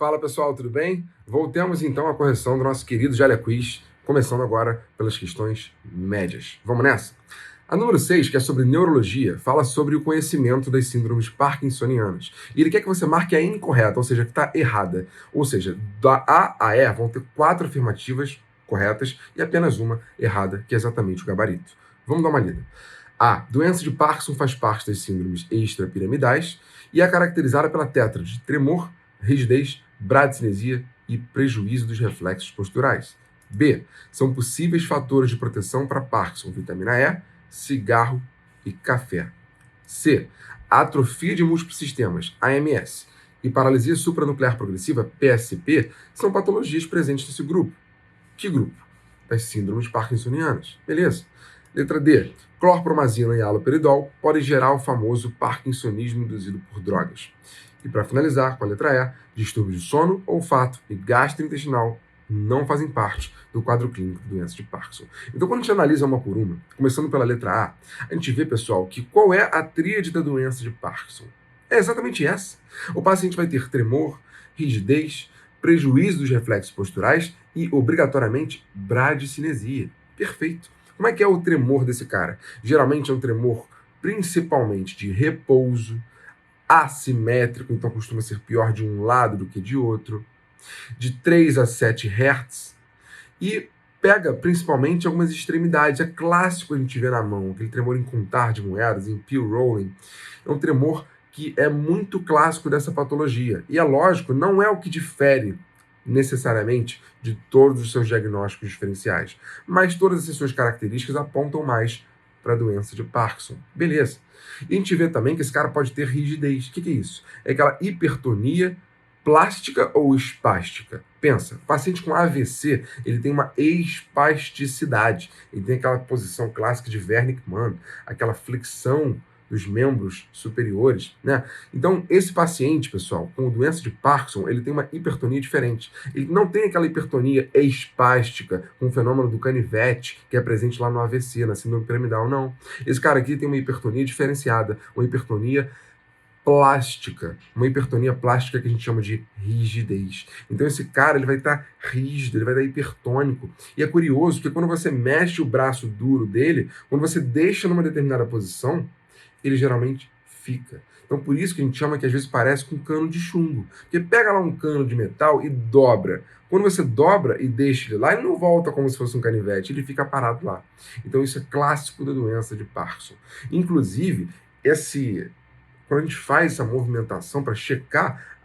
Fala pessoal, tudo bem? Voltemos então à correção do nosso querido Jalha Quiz, começando agora pelas questões médias. Vamos nessa? A número 6, que é sobre neurologia, fala sobre o conhecimento das síndromes parkinsonianas. E ele quer que você marque a incorreta, ou seja, que está errada. Ou seja, da A a E vão ter 4 afirmativas corretas e apenas uma errada, que é exatamente o gabarito. Vamos dar uma lida. A. Doença de Parkinson faz parte das síndromes extrapiramidais e é caracterizada pela tétrade, tremor, rigidez, bradicinesia e prejuízo dos reflexos posturais. B. São possíveis fatores de proteção para Parkinson: vitamina E, cigarro e café. C. Atrofia de múltiplos sistemas, AMS, e paralisia supranuclear progressiva, PSP, são patologias presentes nesse grupo. Que grupo? Das síndromes parkinsonianas. Beleza. Letra D. Clorpromazina e haloperidol podem gerar o famoso parkinsonismo induzido por drogas. E para finalizar, com a letra E, distúrbios de sono, olfato e gastrointestinal não fazem parte do quadro clínico de doença de Parkinson. Então, quando a gente analisa uma por uma, começando pela letra A gente vê, pessoal, que qual é a tríade da doença de Parkinson? É exatamente essa. O paciente vai ter tremor, rigidez, prejuízo dos reflexos posturais e, obrigatoriamente, bradicinesia. Perfeito. Como é que é o tremor desse cara? Geralmente é um tremor principalmente de repouso, assimétrico, então costuma ser pior de um lado do que de outro, de 3 a 7 Hz, e pega principalmente algumas extremidades. É clássico a gente ver na mão, aquele tremor em contar de moedas, em pill rolling. É um tremor que é muito clássico dessa patologia. E é lógico, não é o que difere necessariamente de todos os seus diagnósticos diferenciais, mas todas essas suas características apontam mais para a doença de Parkinson. Beleza. E a gente vê também que esse cara pode ter rigidez. O que é isso? É aquela hipertonia plástica ou espástica. Pensa, o paciente com AVC, ele tem uma espasticidade, ele tem aquela posição clássica de Wernicke-Mann, aquela flexão dos membros superiores, né? Então, esse paciente, pessoal, com doença de Parkinson, ele tem uma hipertonia diferente. Ele não tem aquela hipertonia espástica, com o fenômeno do canivete, que é presente lá no AVC, na síndrome piramidal, não. Esse cara aqui tem uma hipertonia diferenciada, uma hipertonia plástica, uma hipertonia plástica que a gente chama de rigidez. Então esse cara ele vai estar rígido, ele vai estar hipertônico. E é curioso que quando você mexe o braço duro dele, quando você deixa numa determinada posição, ele geralmente fica. Então por isso que a gente chama que às vezes parece com um cano de chumbo. Porque pega lá um cano de metal e dobra. Quando você dobra e deixa ele lá, ele não volta como se fosse um canivete, ele fica parado lá. Então isso é clássico da doença de Parkinson. Inclusive, quando a gente faz essa movimentação para checar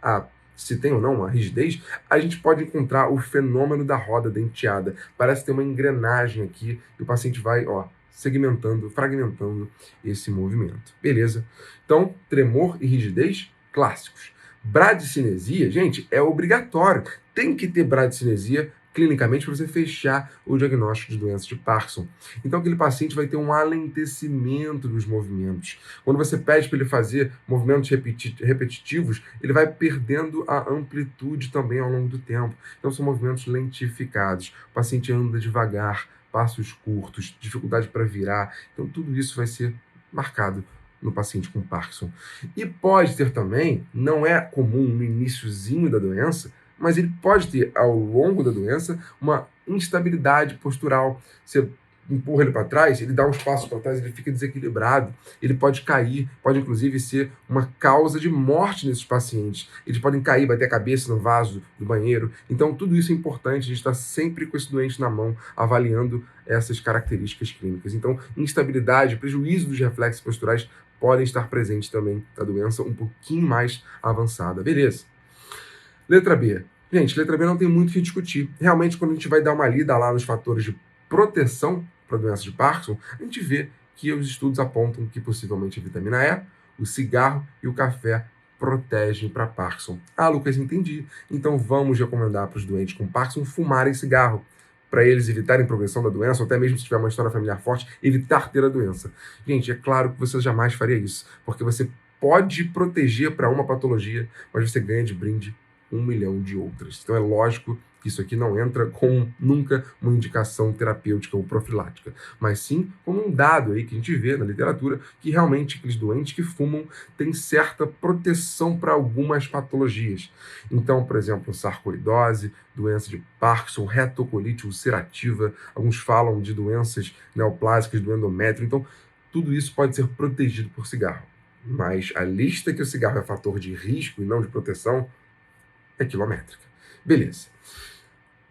se tem ou não uma rigidez, a gente pode encontrar o fenômeno da roda denteada. Parece ter uma engrenagem aqui e o paciente vai, segmentando, fragmentando esse movimento. Beleza? Então, tremor e rigidez clássicos. Bradicinesia, gente, é obrigatório. Tem que ter bradicinesia clinicamente para você fechar o diagnóstico de doença de Parkinson. Então aquele paciente vai ter um alentecimento dos movimentos. Quando você pede para ele fazer movimentos repetitivos, ele vai perdendo a amplitude também ao longo do tempo. Então são movimentos lentificados. O paciente anda devagar, passos curtos, dificuldade para virar. Então tudo isso vai ser marcado no paciente com Parkinson. E pode ter também, não é comum no iniciozinho da doença, mas ele pode ter, ao longo da doença, uma instabilidade postural. Você empurra ele para trás, ele dá uns passos para trás, ele fica desequilibrado, ele pode cair, pode inclusive ser uma causa de morte nesses pacientes. Eles podem cair, bater a cabeça no vaso do banheiro. Então, tudo isso é importante, a gente está sempre com esse doente na mão, avaliando essas características clínicas. Então, instabilidade, prejuízo dos reflexos posturais podem estar presentes também na doença um pouquinho mais avançada. Beleza? Letra B. Gente, letra B não tem muito o que discutir. Realmente, quando a gente vai dar uma lida lá nos fatores de proteção para a doença de Parkinson, a gente vê que os estudos apontam que possivelmente a vitamina E, o cigarro e o café protegem para Parkinson. Ah, Lucas, entendi. Então vamos recomendar para os doentes com Parkinson fumarem cigarro, para eles evitarem progressão da doença, ou até mesmo se tiver uma história familiar forte, evitar ter a doença. Gente, é claro que você jamais faria isso, porque você pode proteger para uma patologia, mas você ganha de brinde 1 milhão de outras. Então é lógico Isso aqui não entra com nunca uma indicação terapêutica ou profilática, mas sim como um dado aí que a gente vê na literatura que realmente aqueles doentes que fumam têm certa proteção para algumas patologias. Então, por exemplo, sarcoidose, doença de Parkinson, retocolite ulcerativa, alguns falam de doenças neoplásicas do endométrio. Então, tudo isso pode ser protegido por cigarro. Mas a lista que o cigarro é fator de risco e não de proteção é quilométrica. Beleza.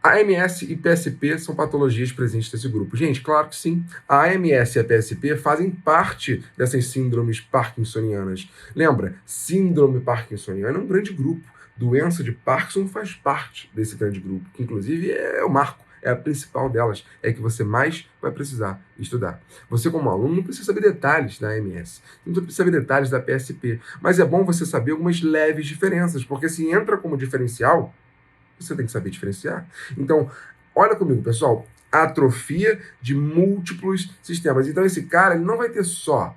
AMS e PSP são patologias presentes nesse grupo. Gente, claro que sim. A AMS e a PSP fazem parte dessas síndromes parkinsonianas. Lembra, síndrome parkinsoniana é um grande grupo. Doença de Parkinson faz parte desse grande grupo, que inclusive é o marco, é a principal delas, é que você mais vai precisar estudar. Você, como aluno, não precisa saber detalhes da AMS, não precisa saber detalhes da PSP, mas é bom você saber algumas leves diferenças, porque se entra como diferencial, você tem que saber diferenciar. Então, olha comigo, pessoal. Atrofia de múltiplos sistemas. Então, esse cara ele não vai ter só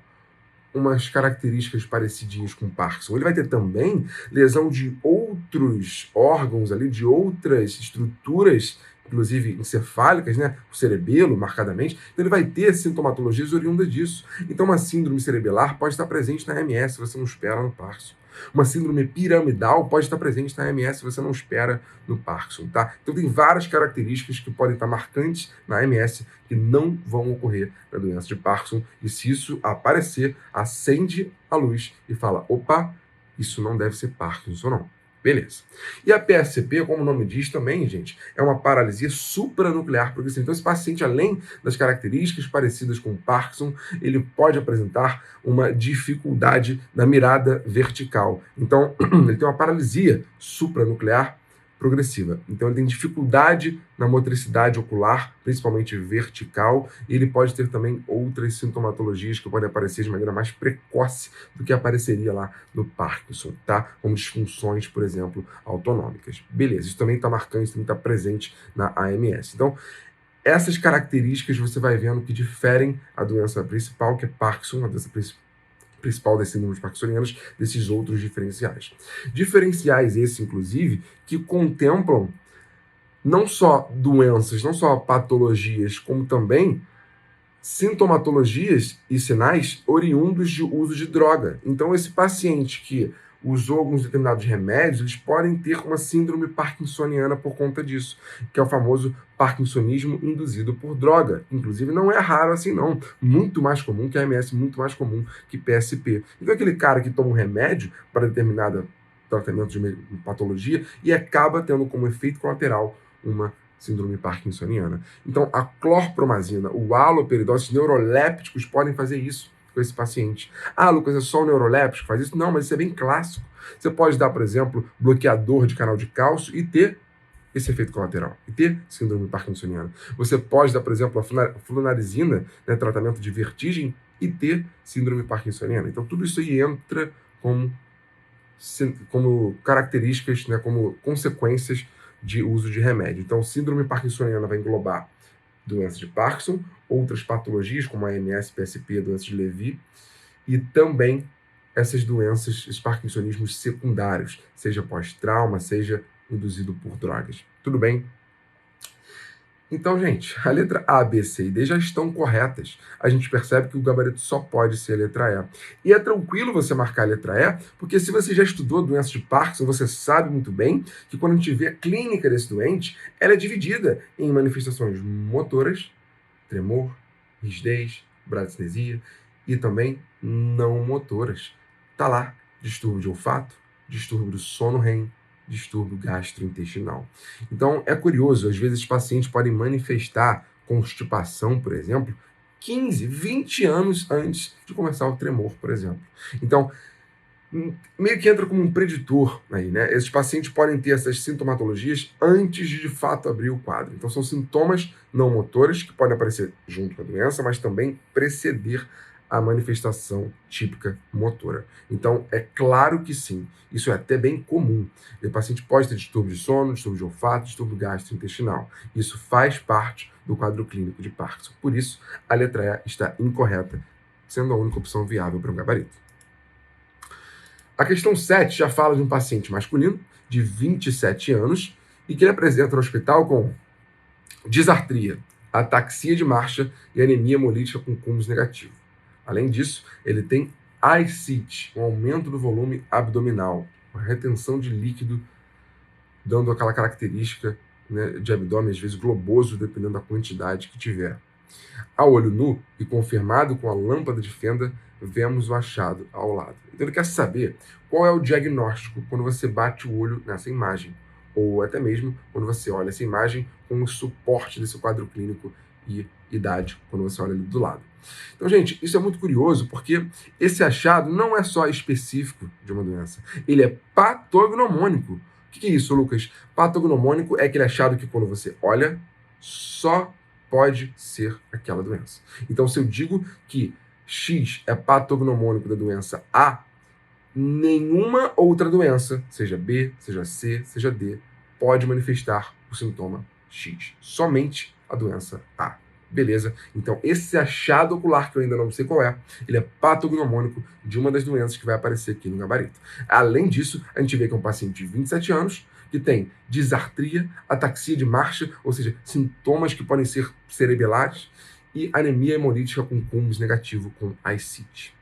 umas características parecidinhas com Parkinson. Ele vai ter também lesão de outros órgãos ali, de outras estruturas, inclusive encefálicas, né? O cerebelo, marcadamente. Então, ele vai ter sintomatologias oriundas disso. Então, uma síndrome cerebelar pode estar presente na MS, você não espera no Parkinson. Uma síndrome piramidal pode estar presente na AMS, você não espera no Parkinson, tá? Então tem várias características que podem estar marcantes na AMS que não vão ocorrer na doença de Parkinson, e se isso aparecer, acende a luz e fala, opa, isso não deve ser Parkinson, não. Beleza. E a PSP, como o nome diz também, gente, é uma paralisia supranuclear progressiva. Então, esse paciente, além das características parecidas com o Parkinson, ele pode apresentar uma dificuldade na mirada vertical. Então, ele tem uma paralisia supranuclear progressiva. Então, ele tem dificuldade na motricidade ocular, principalmente vertical, e ele pode ter também outras sintomatologias que podem aparecer de maneira mais precoce do que apareceria lá no Parkinson, tá? Como disfunções, por exemplo, autonômicas. Beleza, isso também está marcante, isso também está presente na AMS. Então, essas características você vai vendo que diferem a doença principal, que é Parkinson, a doença principal das síndromes parkinsonianas, desses outros diferenciais. Diferenciais esses, inclusive, que contemplam não só doenças, não só patologias, como também sintomatologias e sinais oriundos de uso de droga. Então, esse paciente que usou alguns determinados remédios, eles podem ter uma síndrome parkinsoniana por conta disso, que é o famoso parkinsonismo induzido por droga. Inclusive, não é raro assim, não. Muito mais comum que a AMS, muito mais comum que PSP. Então, aquele cara que toma um remédio para determinado tratamento de patologia e acaba tendo como efeito colateral uma síndrome parkinsoniana. Então, a clorpromazina, o haloperidol, esses neurolépticos podem fazer isso com esse paciente. Ah, Lucas, é só o neuroléptico que faz isso? Não, mas isso é bem clássico. Você pode dar, por exemplo, bloqueador de canal de cálcio e ter esse efeito colateral, e ter síndrome parkinsoniana. Você pode dar, por exemplo, a flunarizina, né, tratamento de vertigem, e ter síndrome parkinsoniana. Então, tudo isso aí entra como características, né, como consequências de uso de remédio. Então, síndrome parkinsoniana vai englobar doença de Parkinson, outras patologias como a MS, PSP, doença de Levy, e também essas doenças, esses parkinsonismos secundários, seja pós-trauma, seja induzido por drogas. Tudo bem? Então, gente, a letra A, B, C e D já estão corretas. A gente percebe que o gabarito só pode ser a letra E. E é tranquilo você marcar a letra E, porque se você já estudou a doença de Parkinson, você sabe muito bem que quando a gente vê a clínica desse doente, ela é dividida em manifestações motoras, tremor, rigidez, bradicinesia, e também não motoras. Tá lá, distúrbio de olfato, distúrbio do sono REM, distúrbio gastrointestinal. Então, é curioso, às vezes os pacientes podem manifestar constipação, por exemplo, 15, 20 anos antes de começar o tremor, por exemplo. Então, meio que entra como um preditor aí, né? Esses pacientes podem ter essas sintomatologias antes de fato abrir o quadro. Então, são sintomas não motores que podem aparecer junto com a doença, mas também preceder a manifestação típica motora. Então, é claro que sim, isso é até bem comum. O paciente pode ter distúrbio de sono, distúrbio de olfato, distúrbio gastrointestinal. Isso faz parte do quadro clínico de Parkinson. Por isso, a letra E está incorreta, sendo a única opção viável para um gabarito. A questão 7 já fala de um paciente masculino de 27 anos e que ele apresenta no hospital com disartria, ataxia de marcha e anemia hemolítica com cúmulos negativo. Além disso, ele tem ascite, um aumento do volume abdominal, uma retenção de líquido, dando aquela característica, né, de abdômen, às vezes globoso, dependendo da quantidade que tiver. A olho nu e confirmado com a lâmpada de fenda, vemos o achado ao lado. Então ele quer saber qual é o diagnóstico quando você bate o olho nessa imagem, ou até mesmo quando você olha essa imagem com o suporte desse quadro clínico e idade, quando você olha ali do lado. Então, gente, isso é muito curioso, porque esse achado não é só específico de uma doença, ele é patognomônico. O que é isso, Lucas? Patognomônico é aquele achado que quando você olha, só pode ser aquela doença. Então, se eu digo que X é patognomônico da doença A, nenhuma outra doença, seja B, seja C, seja D, pode manifestar o sintoma X. Somente a doença A. Beleza? Então, esse achado ocular, que eu ainda não sei qual é, ele é patognomônico de uma das doenças que vai aparecer aqui no gabarito. Além disso, a gente vê que é um paciente de 27 anos, que tem disartria, ataxia de marcha, ou seja, sintomas que podem ser cerebelares, e anemia hemolítica com cúmulos negativo com ascite.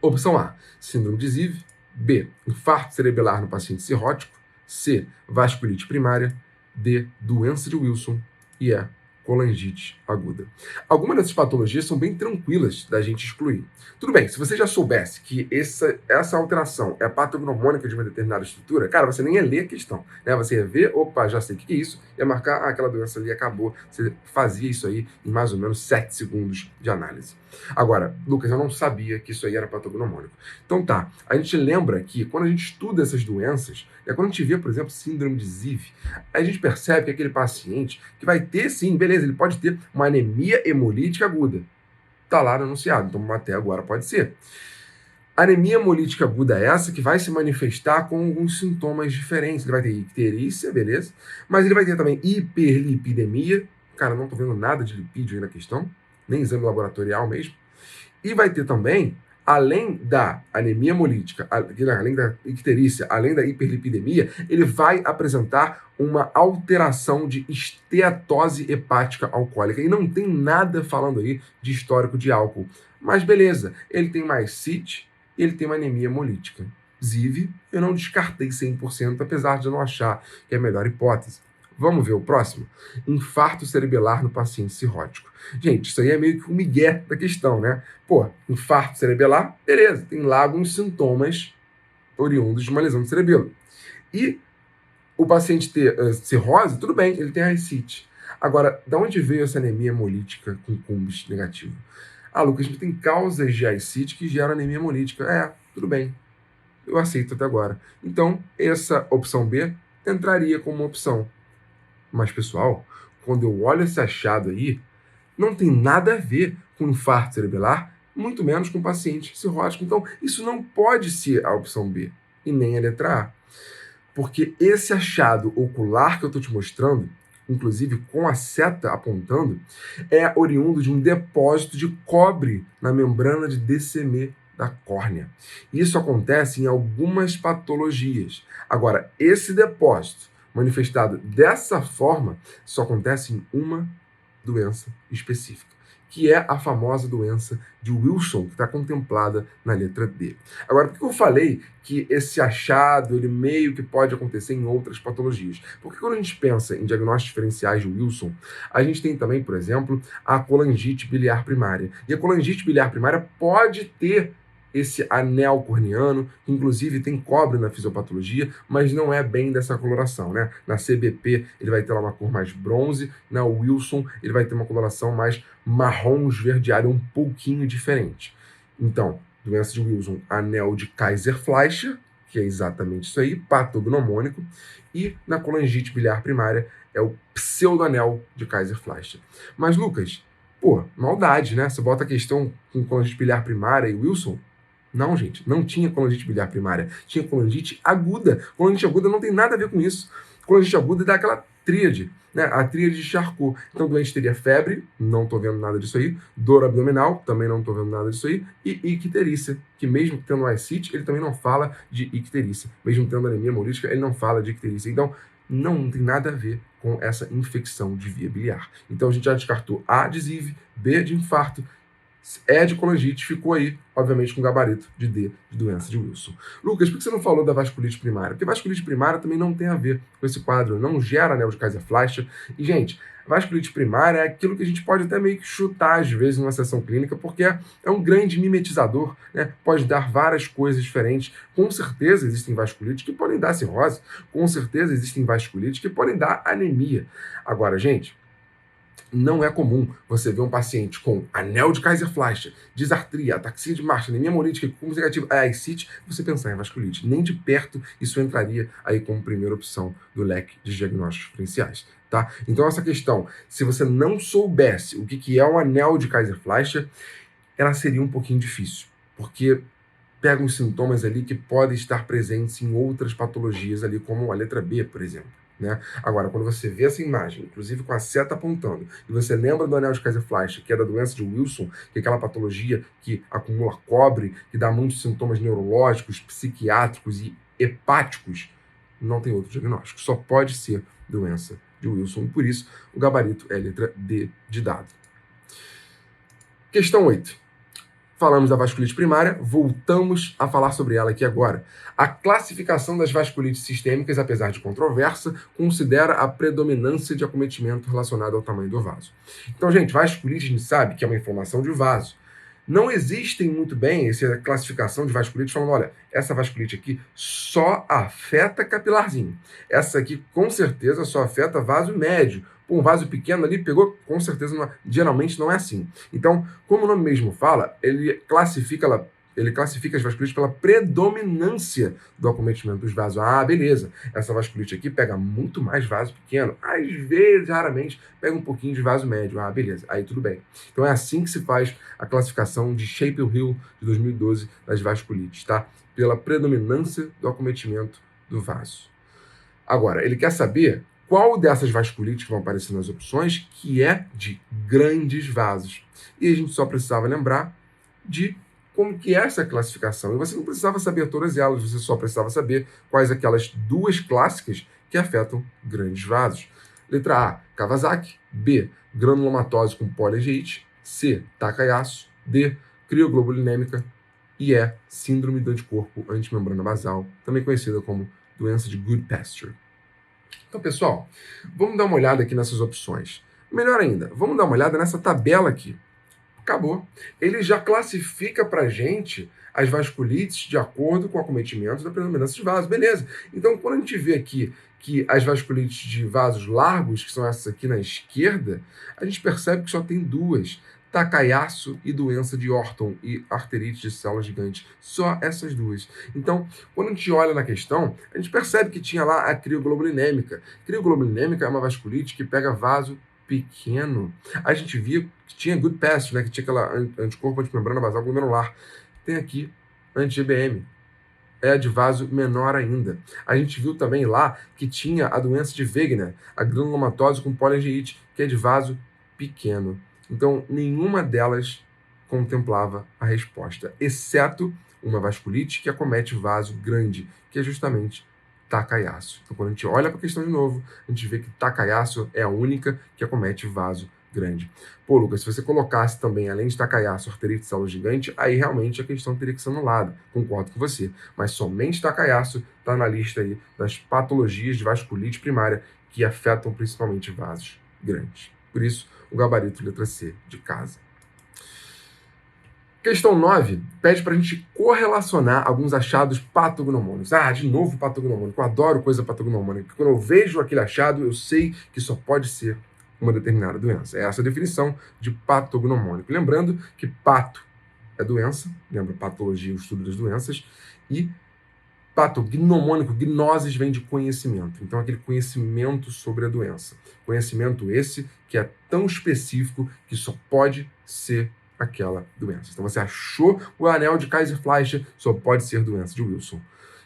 Opção A, síndrome de Ziv. B, infarto cerebelar no paciente cirrótico. C, vasculite primária. D, doença de Wilson. E E, colangite aguda. Algumas dessas patologias são bem tranquilas da gente excluir. Tudo bem, se você já soubesse que essa alteração é patognomônica de uma determinada estrutura, cara, você nem ia ler a questão, né? Você ia ver, opa, já sei o que é isso, ia marcar, aquela doença ali acabou. Você fazia isso aí em mais ou menos 7 segundos de análise. Agora, Lucas, eu não sabia que isso aí era patognomônico. Então tá, a gente lembra que quando a gente estuda essas doenças, quando a gente vê, por exemplo, síndrome de Ziv, a gente percebe que aquele paciente que vai ter, sim, beleza, ele pode ter uma anemia hemolítica aguda. Está lá no anunciado, então até agora pode ser. A anemia hemolítica aguda é essa que vai se manifestar com alguns sintomas diferentes. Ele vai ter icterícia, beleza? Mas ele vai ter também hiperlipidemia. Cara, não estou vendo nada de lipídio aí na questão, nem exame laboratorial mesmo. E vai ter também, além da anemia hemolítica, além da icterícia, além da hiperlipidemia, ele vai apresentar uma alteração de esteatose hepática alcoólica. E não tem nada falando aí de histórico de álcool. Mas beleza, ele tem mais CIT e ele tem uma anemia hemolítica. Ziv, eu não descartei 100%, apesar de eu não achar que é a melhor hipótese. Vamos ver o próximo? Infarto cerebelar no paciente cirrótico. Gente, isso aí é meio que o migué da questão, né? Pô, infarto cerebelar, beleza, tem lá alguns sintomas oriundos de uma lesão do cerebelo. E o paciente ter cirrose, tudo bem, ele tem ascite. Agora, de onde veio essa anemia hemolítica com cúmulos negativo? Ah, Lucas, a gente tem causas de ascite que geram anemia hemolítica. Tudo bem, eu aceito até agora. Então, essa opção B entraria como uma opção. Mas, pessoal, quando eu olho esse achado aí, não tem nada a ver com infarto cerebelar, muito menos com paciente cirrótico. Então, isso não pode ser a opção B e nem a letra A. Porque esse achado ocular que eu estou te mostrando, inclusive com a seta apontando, é oriundo de um depósito de cobre na membrana de Descemet da córnea. Isso acontece em algumas patologias. Agora, esse depósito manifestado dessa forma só acontece em uma doença específica, que é a famosa doença de Wilson, que está contemplada na letra D. Agora, por que eu falei que esse achado ele meio que pode acontecer em outras patologias? Porque quando a gente pensa em diagnósticos diferenciais de Wilson, a gente tem também, por exemplo, a colangite biliar primária. E a colangite biliar primária pode ter esse anel corneano, que inclusive tem cobre na fisiopatologia, mas não é bem dessa coloração, né? Na CBP ele vai ter lá uma cor mais bronze, na Wilson ele vai ter uma coloração mais marrom esverdeado, um pouquinho diferente. Então, doença de Wilson, anel de Kaiser-Fleischer, que é exatamente isso aí, patognomônico, e na colangite biliar primária é o pseudoanel de Kaiser-Fleischer. Mas, Lucas, maldade, né? Você bota a questão com colangite biliar primária e Wilson. Não, gente, não tinha colangite biliar primária, tinha colangite aguda. Colangite aguda não tem nada a ver com isso. Colangite aguda dá aquela tríade, né? A tríade de Charcot. Então, o doente teria febre, não estou vendo nada disso aí, dor abdominal, também não estou vendo nada disso aí, e icterícia, que mesmo tendo ascite, ele também não fala de icterícia. Mesmo tendo anemia hemolítica, ele não fala de icterícia. Então, não tem nada a ver com essa infecção de via biliar. Então a gente já descartou A de ZIV, B de infarto, E de colangite, ficou aí, obviamente, com gabarito de D, de doença de Wilson. Lucas, por que você não falou da vasculite primária? Porque vasculite primária também não tem a ver com esse quadro, não gera anel de Kaiser-Fleischer. E, gente, vasculite primária é aquilo que a gente pode até meio que chutar, às vezes, numa sessão clínica, porque é um grande mimetizador, né? Pode dar várias coisas diferentes. Com certeza existem vasculites que podem dar cirrose, com certeza existem vasculites que podem dar anemia. Agora, gente, não é comum você ver um paciente com anel de Kaiser-Fleischer, disartria, ataxia de Marshall, anemia hemolítica, cúmulo negativo, ascite, você pensar em vasculite. Nem de perto isso entraria aí como primeira opção do leque de diagnósticos diferenciais. Tá? Então essa questão, se você não soubesse o que é um anel de Kaiser-Fleischer, ela seria um pouquinho difícil, porque pega uns sintomas ali que podem estar presentes em outras patologias ali, como a letra B, por exemplo. Né? Agora, quando você vê essa imagem, inclusive com a seta apontando, e você lembra do anel de Kaiser-Fleischer, que é da doença de Wilson, que é aquela patologia que acumula cobre, que dá muitos sintomas neurológicos, psiquiátricos e hepáticos, não tem outro diagnóstico. Só pode ser doença de Wilson. E por isso, o gabarito é a letra D de dado. Questão 8. Falamos da vasculite primária, voltamos a falar sobre ela aqui agora. A classificação das vasculites sistêmicas, apesar de controversa, considera a predominância de acometimento relacionado ao tamanho do vaso. Então, gente, vasculite a gente sabe que é uma inflamação de vaso. Não existem muito bem essa classificação de vasculite falando, olha, essa vasculite aqui só afeta capilarzinho. Essa aqui, com certeza, só afeta vaso médio. Um vaso pequeno ali pegou, com certeza, geralmente não é assim. Então, como o nome mesmo fala, ele classifica as vasculites pela predominância do acometimento dos vasos. Ah, beleza, essa vasculite aqui pega muito mais vaso pequeno. Às vezes, raramente, pega um pouquinho de vaso médio. Ah, beleza, aí tudo bem. Então é assim que se faz a classificação de Shapiro-Hill de 2012 das vasculites, tá? Pela predominância do acometimento do vaso. Agora, ele quer saber qual dessas vasculites que vão aparecer nas opções que é de grandes vasos. E a gente só precisava lembrar de como que é essa classificação. E você não precisava saber todas elas, você só precisava saber quais aquelas duas clássicas que afetam grandes vasos. Letra A, Kawasaki. B, granulomatose com poliegeite. C, Takayasu. D, crioglobulinêmica. E E, síndrome do anticorpo antimembrana basal, também conhecida como doença de Goodpasture. Então, pessoal, vamos dar uma olhada aqui nessas opções. Melhor ainda, vamos dar uma olhada nessa tabela aqui. Acabou. Ele já classifica para a gente as vasculites de acordo com o acometimento da predominância de vasos. Beleza. Então, quando a gente vê aqui que as vasculites de vasos largos, que são essas aqui na esquerda, a gente percebe que só tem duas. Takayasu e doença de Orton e arterite de célula gigante. Só essas duas. Então, quando a gente olha na questão, a gente percebe que tinha lá a crioglobulinêmica. Crioglobulinêmica é uma vasculite que pega vaso pequeno. A gente via que tinha Goodpasture, né, que tinha aquela anticorpo antimembrana basal glomerular. Tem aqui anti-GBM. É de vaso menor ainda. A gente viu também lá que tinha a doença de Wegener, a granulomatose com poliegeite, que é de vaso pequeno. Então, nenhuma delas contemplava a resposta, exceto uma vasculite que acomete vaso grande, que é justamente Takayasu. Então, quando a gente olha para a questão de novo, a gente vê que Takayasu é a única que acomete vaso grande. Pô, Lucas, se você colocasse também, além de Takayasu, arterite de célula gigante, aí realmente a questão teria que ser anulada. Concordo com você. Mas somente Takayasu está na lista aí das patologias de vasculite primária que afetam principalmente vasos grandes. Por isso, o gabarito letra C de casa. Questão 9 pede para a gente correlacionar alguns achados patognomônicos. Ah, de novo patognomônico. Eu adoro coisa patognomônica. Quando eu vejo aquele achado, eu sei que só pode ser uma determinada doença. É essa a definição de patognomônico. Lembrando que pato é doença, lembra patologia, o estudo das doenças, e patognomônico, gnoses vem de conhecimento. Então, aquele conhecimento sobre a doença. Conhecimento esse que é tão específico que só pode ser aquela doença. Então, você achou o anel de Kaiser-Fleischer, só pode ser doença de Wilson.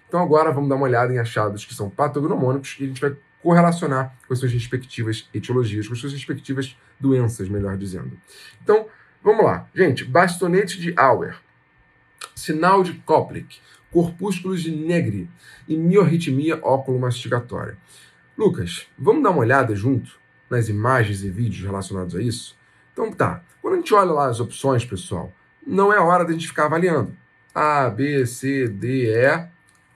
Então, agora vamos dar uma olhada em achados que são patognomônicos e a gente vai correlacionar com as suas respectivas etiologias, com as suas respectivas doenças, melhor dizendo. Então, vamos lá. Gente, bastonete de Auer, sinal de Koplik, corpúsculos de Negri e miorritmia óculo-mastigatória. Lucas, vamos dar uma olhada junto nas imagens e vídeos relacionados a isso? Então tá, quando a gente olha lá as opções, pessoal, não é hora da gente ficar avaliando. A, B, C, D, E.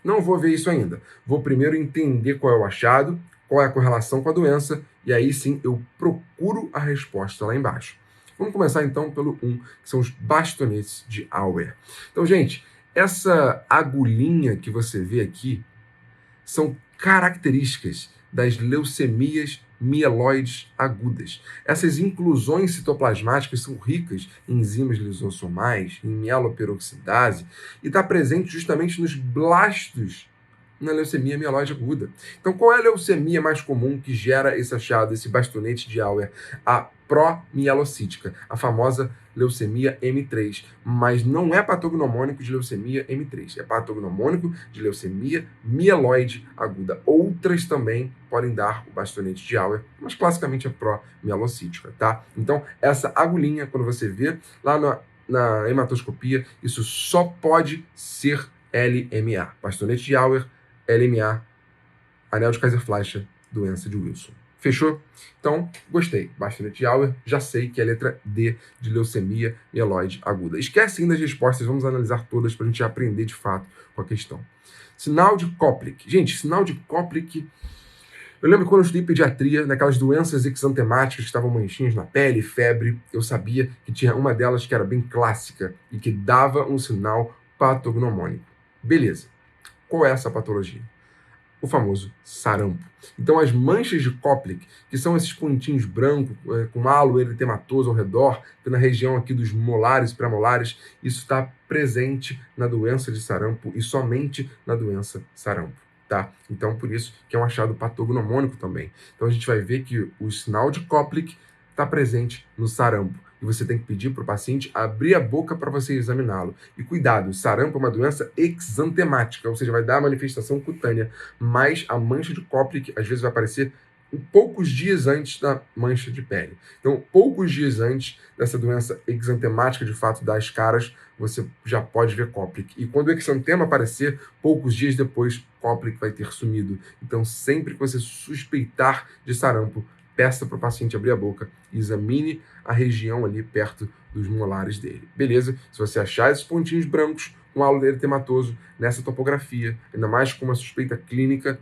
Não vou ver isso ainda. Vou primeiro entender qual é o achado, qual é a correlação com a doença, e aí sim eu procuro a resposta lá embaixo. Vamos começar então pelo 1, que são os bastonetes de Auer. Então, gente, essa agulhinha que você vê aqui são características das leucemias mieloides agudas. Essas inclusões citoplasmáticas são ricas em enzimas lisossomais, em mieloperoxidase, e está presente justamente nos blastos na leucemia mieloide aguda. Então, qual é a leucemia mais comum que gera esse achado, esse bastonete de Auer? A promielocítica, a famosa leucemia M3, mas não é patognomônico de leucemia M3, é patognomônico de leucemia mieloide aguda. Outras também podem dar o bastonete de Auer, mas classicamente é promielocítica, tá? Então, essa agulhinha, quando você vê lá na hematoscopia, isso só pode ser LMA, bastonete de Auer, LMA, anel de Kaiser-Fleischer, doença de Wilson. Fechou? Então, gostei. Bastonete de Auer, já sei que é a letra D de leucemia mieloide aguda. Esquece ainda as respostas, vamos analisar todas para a gente aprender de fato com a questão. Sinal de Koplik. Gente, sinal de Koplik... Eu lembro quando eu estudei pediatria, naquelas doenças exantemáticas que estavam manchinhas na pele, febre, eu sabia que tinha uma delas que era bem clássica e que dava um sinal patognomônico. Beleza. Qual é essa patologia? O famoso sarampo. Então, as manchas de Koplik, que são esses pontinhos brancos com halo eritematoso ao redor, na região aqui dos molares e pré-molares, isso está presente na doença de sarampo e somente na doença sarampo. Tá? Então, por isso que é um achado patognomônico também. Então, a gente vai ver que o sinal de Koplik está presente no sarampo. E você tem que pedir para o paciente abrir a boca para você examiná-lo. E cuidado, sarampo é uma doença exantemática, ou seja, vai dar manifestação cutânea, mas a mancha de Koplik às vezes vai aparecer poucos dias antes da mancha de pele. Então, poucos dias antes dessa doença exantemática de fato das caras, você já pode ver Koplik. E quando o exantema aparecer, poucos dias depois, Koplik vai ter sumido. Então, sempre que você suspeitar de sarampo, peça para o paciente abrir a boca e examine a região ali perto dos molares dele. Beleza? Se você achar esses pontinhos brancos com halo eritematoso nessa topografia, ainda mais com uma suspeita clínica,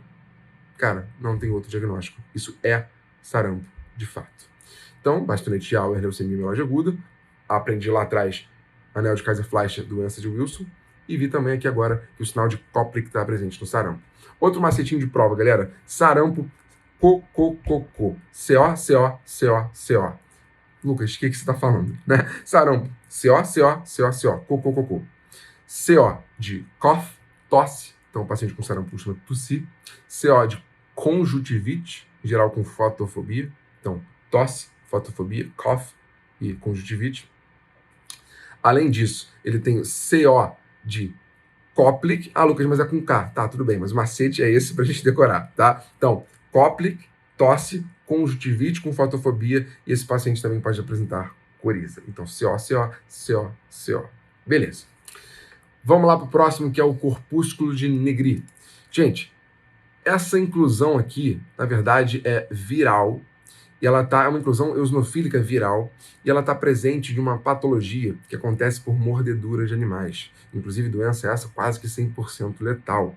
cara, não tem outro diagnóstico. Isso é sarampo, de fato. Então, bastonete de Auer, leucemia mieloide aguda. Aprendi lá atrás anel de Kaiser-Fleischer, doença de Wilson. E vi também aqui agora que o sinal de Koplik está presente no sarampo. Outro macetinho de prova, galera. Sarampo cocococô. C-O-C-O-C-O-C-O. Lucas, o que você está falando? Né? Sarampo. C-O-C-O-C-O-C-O. Cocococô. C-O de cough, tosse. Então, o paciente com sarampo costuma tossir. C-O de conjuntivite, em geral com fotofobia. Então, tosse, fotofobia, cough e conjuntivite. Além disso, ele tem o CO de Koplik. Ah, Lucas, mas é com K. Tá, tudo bem, mas o macete é esse pra gente decorar, tá? Então, Koplik, tosse, conjuntivite com fotofobia, e esse paciente também pode apresentar coriza. Então, CO, CO, CO, CO. Beleza. Vamos lá pro próximo, que é o corpúsculo de Negri. Gente, essa inclusão aqui, na verdade, é viral, e ela é uma inclusão eosinofílica viral, e ela está presente de uma patologia que acontece por mordedura de animais. Inclusive, doença essa quase que 100% letal.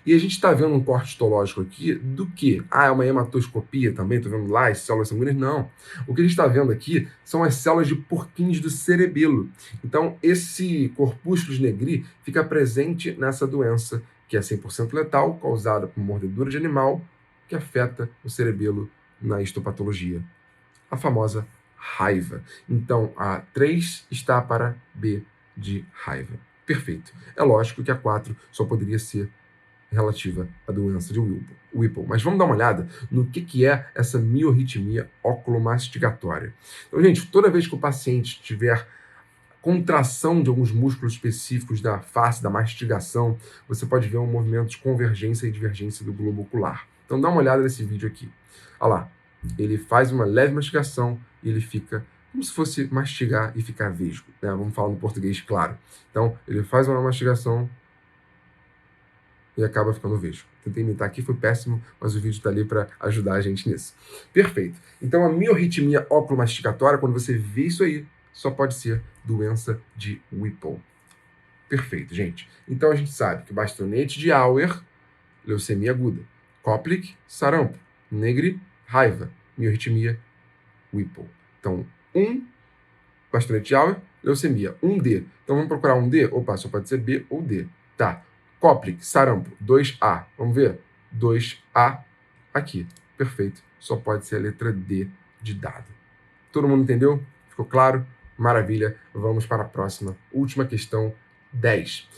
E a gente está vendo um corte histológico aqui do que? Ah, é uma hematoscopia também, estou vendo lá as células sanguíneas? Não. O que a gente está vendo aqui são as células de Purkinje do cerebelo. Então, esse corpúsculo de Negri fica presente nessa doença, que é 100% letal, causada por mordedura de animal, que afeta o cerebelo na histopatologia, a famosa raiva. Então, a 3 está para B de raiva. Perfeito. É lógico que a 4 só poderia ser relativa à doença de Whipple. Mas vamos dar uma olhada no que é essa miorritmia oculomastigatória. Então, gente, toda vez que o paciente tiver contração de alguns músculos específicos da face, da mastigação, você pode ver um movimento de convergência e divergência do globo ocular. Então dá uma olhada nesse vídeo aqui. Olha lá, ele faz uma leve mastigação e ele fica como se fosse mastigar e ficar vesgo, né? Vamos falar no português claro. Então, ele faz uma mastigação e acaba ficando vesgo. Tentei imitar aqui, foi péssimo, mas o vídeo está ali para ajudar a gente nisso. Perfeito. Então, a miorritmia oculomasticatória, quando você vê isso aí, só pode ser doença de Whipple. Perfeito, gente. Então, a gente sabe que bastonete de Auer, leucemia aguda. Koplik, sarampo. Negri, raiva. Miorritmia, Whipple. Então, bastonete de Auer, leucemia. 1D. Então, vamos procurar 1D? Opa, só pode ser B ou D. Tá. Koplik, sarampo, 2A. Vamos ver? 2A aqui. Perfeito. Só pode ser a letra D de dado. Todo mundo entendeu? Ficou claro? Maravilha. Vamos para a próxima. Última questão, 10.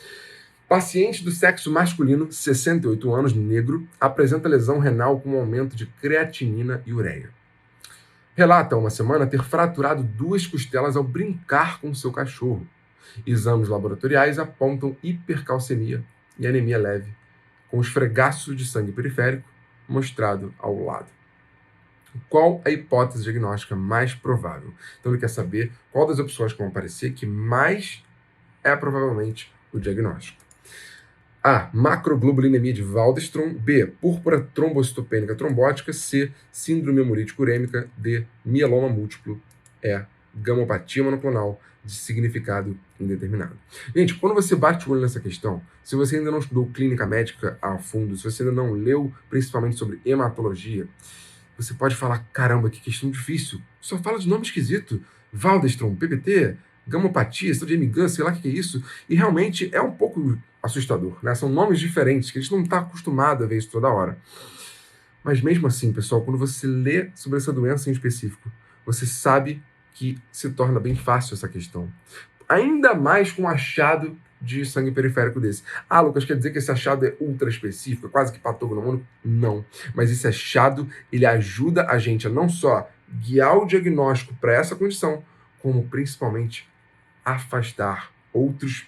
Paciente do sexo masculino, 68 anos, negro, apresenta lesão renal com aumento de creatinina e ureia. Relata há uma semana ter fraturado 2 costelas ao brincar com seu cachorro. Exames laboratoriais apontam hipercalcemia e anemia leve, com esfregaço de sangue periférico mostrado ao lado. Qual a hipótese diagnóstica mais provável? Então ele quer saber qual das opções que vão aparecer que mais é provavelmente o diagnóstico. A. Macroglobulinemia de Waldenstrom. B. Púrpura trombocitopênica trombótica. C. Síndrome hemolítica urêmica. D. Mieloma múltiplo. E. Gamopatia monoclonal de significado indeterminado. Gente, quando você bate o olho nessa questão, se você ainda não estudou clínica médica a fundo, se você ainda não leu principalmente sobre hematologia, você pode falar, caramba, que questão difícil. Só fala de nome esquisito. Waldenstrom, PPT, gamopatia, estado de Emigan, sei lá o que é isso. E realmente é um pouco assustador, né? São nomes diferentes, que a gente não está acostumado a ver isso toda hora. Mas mesmo assim, pessoal, quando você lê sobre essa doença em específico, você sabe que se torna bem fácil essa questão. Ainda mais com um achado de sangue periférico desse. Ah, Lucas, quer dizer que esse achado é ultra específico, é quase que patognomônico? Não. Mas esse achado, ele ajuda a gente a não só guiar o diagnóstico para essa condição, como principalmente afastar outros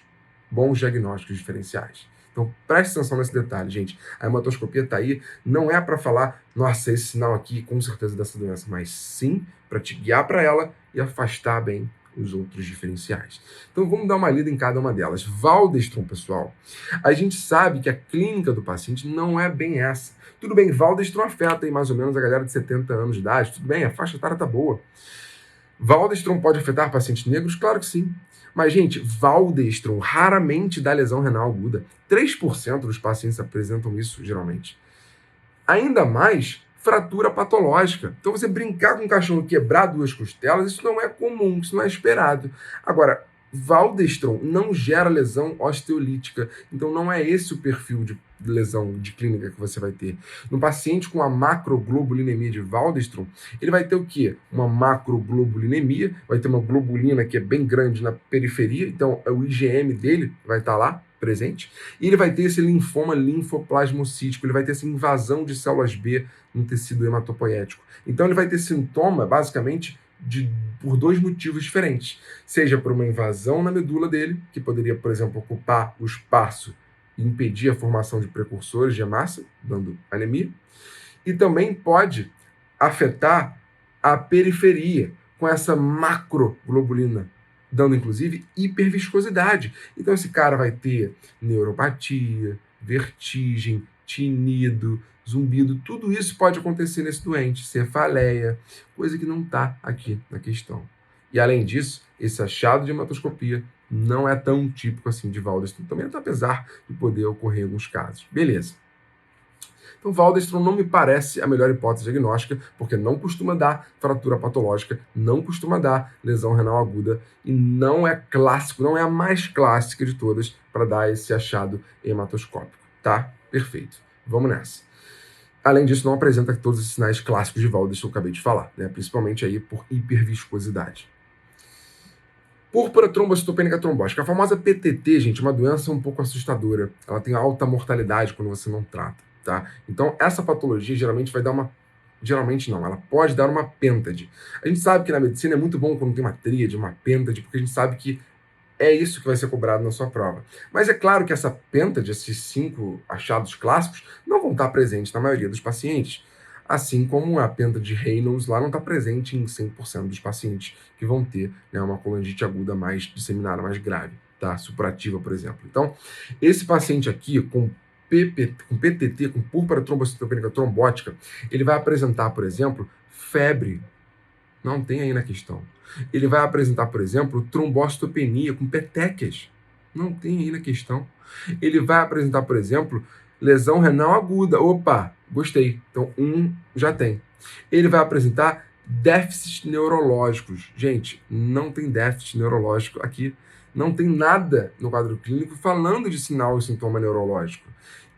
bons diagnósticos diferenciais. Então, preste atenção nesse detalhe, gente. A hematoscopia está aí, não é para falar, nossa, esse sinal aqui com certeza dessa doença, mas sim para te guiar para ela e afastar bem os outros diferenciais. Então, vamos dar uma lida em cada uma delas. Waldenstrom, pessoal, a gente sabe que a clínica do paciente não é bem essa. Tudo bem, Waldenstrom afeta aí mais ou menos a galera de 70 anos de idade, tudo bem, a faixa etária está boa. Waldenstrom pode afetar pacientes negros? Claro que sim. Mas, gente, Waldenstrom raramente dá lesão renal aguda. 3% dos pacientes apresentam isso, geralmente. Ainda mais fratura patológica. Então, você brincar com um cachorro e quebrar 2 costelas, isso não é comum, isso não é esperado. Agora, Waldenstrom não gera lesão osteolítica. Então, não é esse o perfil de lesão de clínica que você vai ter. No paciente com a macroglobulinemia de Waldenstrom, ele vai ter o quê? Uma macroglobulinemia, vai ter uma globulina que é bem grande na periferia, então o IgM dele vai estar lá, presente, e ele vai ter esse linfoma linfoplasmocítico, ele vai ter essa invasão de células B no tecido hematopoético. Então ele vai ter sintoma, basicamente, por 2 motivos diferentes. Seja por uma invasão na medula dele, que poderia, por exemplo, ocupar o espaço e impedir a formação de precursores de hemácia, dando anemia, e também pode afetar a periferia com essa macroglobulina, dando inclusive hiperviscosidade. Então esse cara vai ter neuropatia, vertigem, tinido, zumbido, tudo isso pode acontecer nesse doente, cefaleia, coisa que não está aqui na questão. E além disso, esse achado de hematoscopia não é tão típico assim de Waldenstrom também, apesar de poder ocorrer em alguns casos. Beleza. Então, Waldenstrom não me parece a melhor hipótese diagnóstica, porque não costuma dar fratura patológica, não costuma dar lesão renal aguda e não é clássico, não é a mais clássica de todas para dar esse achado hematoscópico, tá? Perfeito. Vamos nessa. Além disso, não apresenta todos os sinais clássicos de Waldenstrom que eu acabei de falar, né? Principalmente aí por hiperviscosidade. Púrpura trombocitopênica trombótica. A famosa PTT, gente, é uma doença um pouco assustadora. Ela tem alta mortalidade quando você não trata, tá? Então, essa patologia geralmente vai dar uma... Geralmente não, ela pode dar uma pêntade. A gente sabe que na medicina é muito bom quando tem uma tríade, uma pêntade, porque a gente sabe que é isso que vai ser cobrado na sua prova. Mas é claro que essa pêntade, esses 5 achados clássicos, não vão estar presentes na maioria dos pacientes. Assim como a pêntade de Reynolds lá não está presente em 100% dos pacientes que vão ter, né, uma colangite aguda mais disseminada, mais grave, tá? Supurativa, por exemplo. Então, esse paciente aqui, com com PTT, com púrpura trombocitopênica trombótica, ele vai apresentar, por exemplo, febre. Não tem aí na questão. Ele vai apresentar, por exemplo, trombocitopenia com petequias. Não tem aí na questão. Ele vai apresentar, por exemplo, lesão renal aguda. Opa, gostei. Então, já tem. Ele vai apresentar déficits neurológicos. Gente, não tem déficit neurológico aqui. Não tem nada no quadro clínico falando de sinal e sintoma neurológico.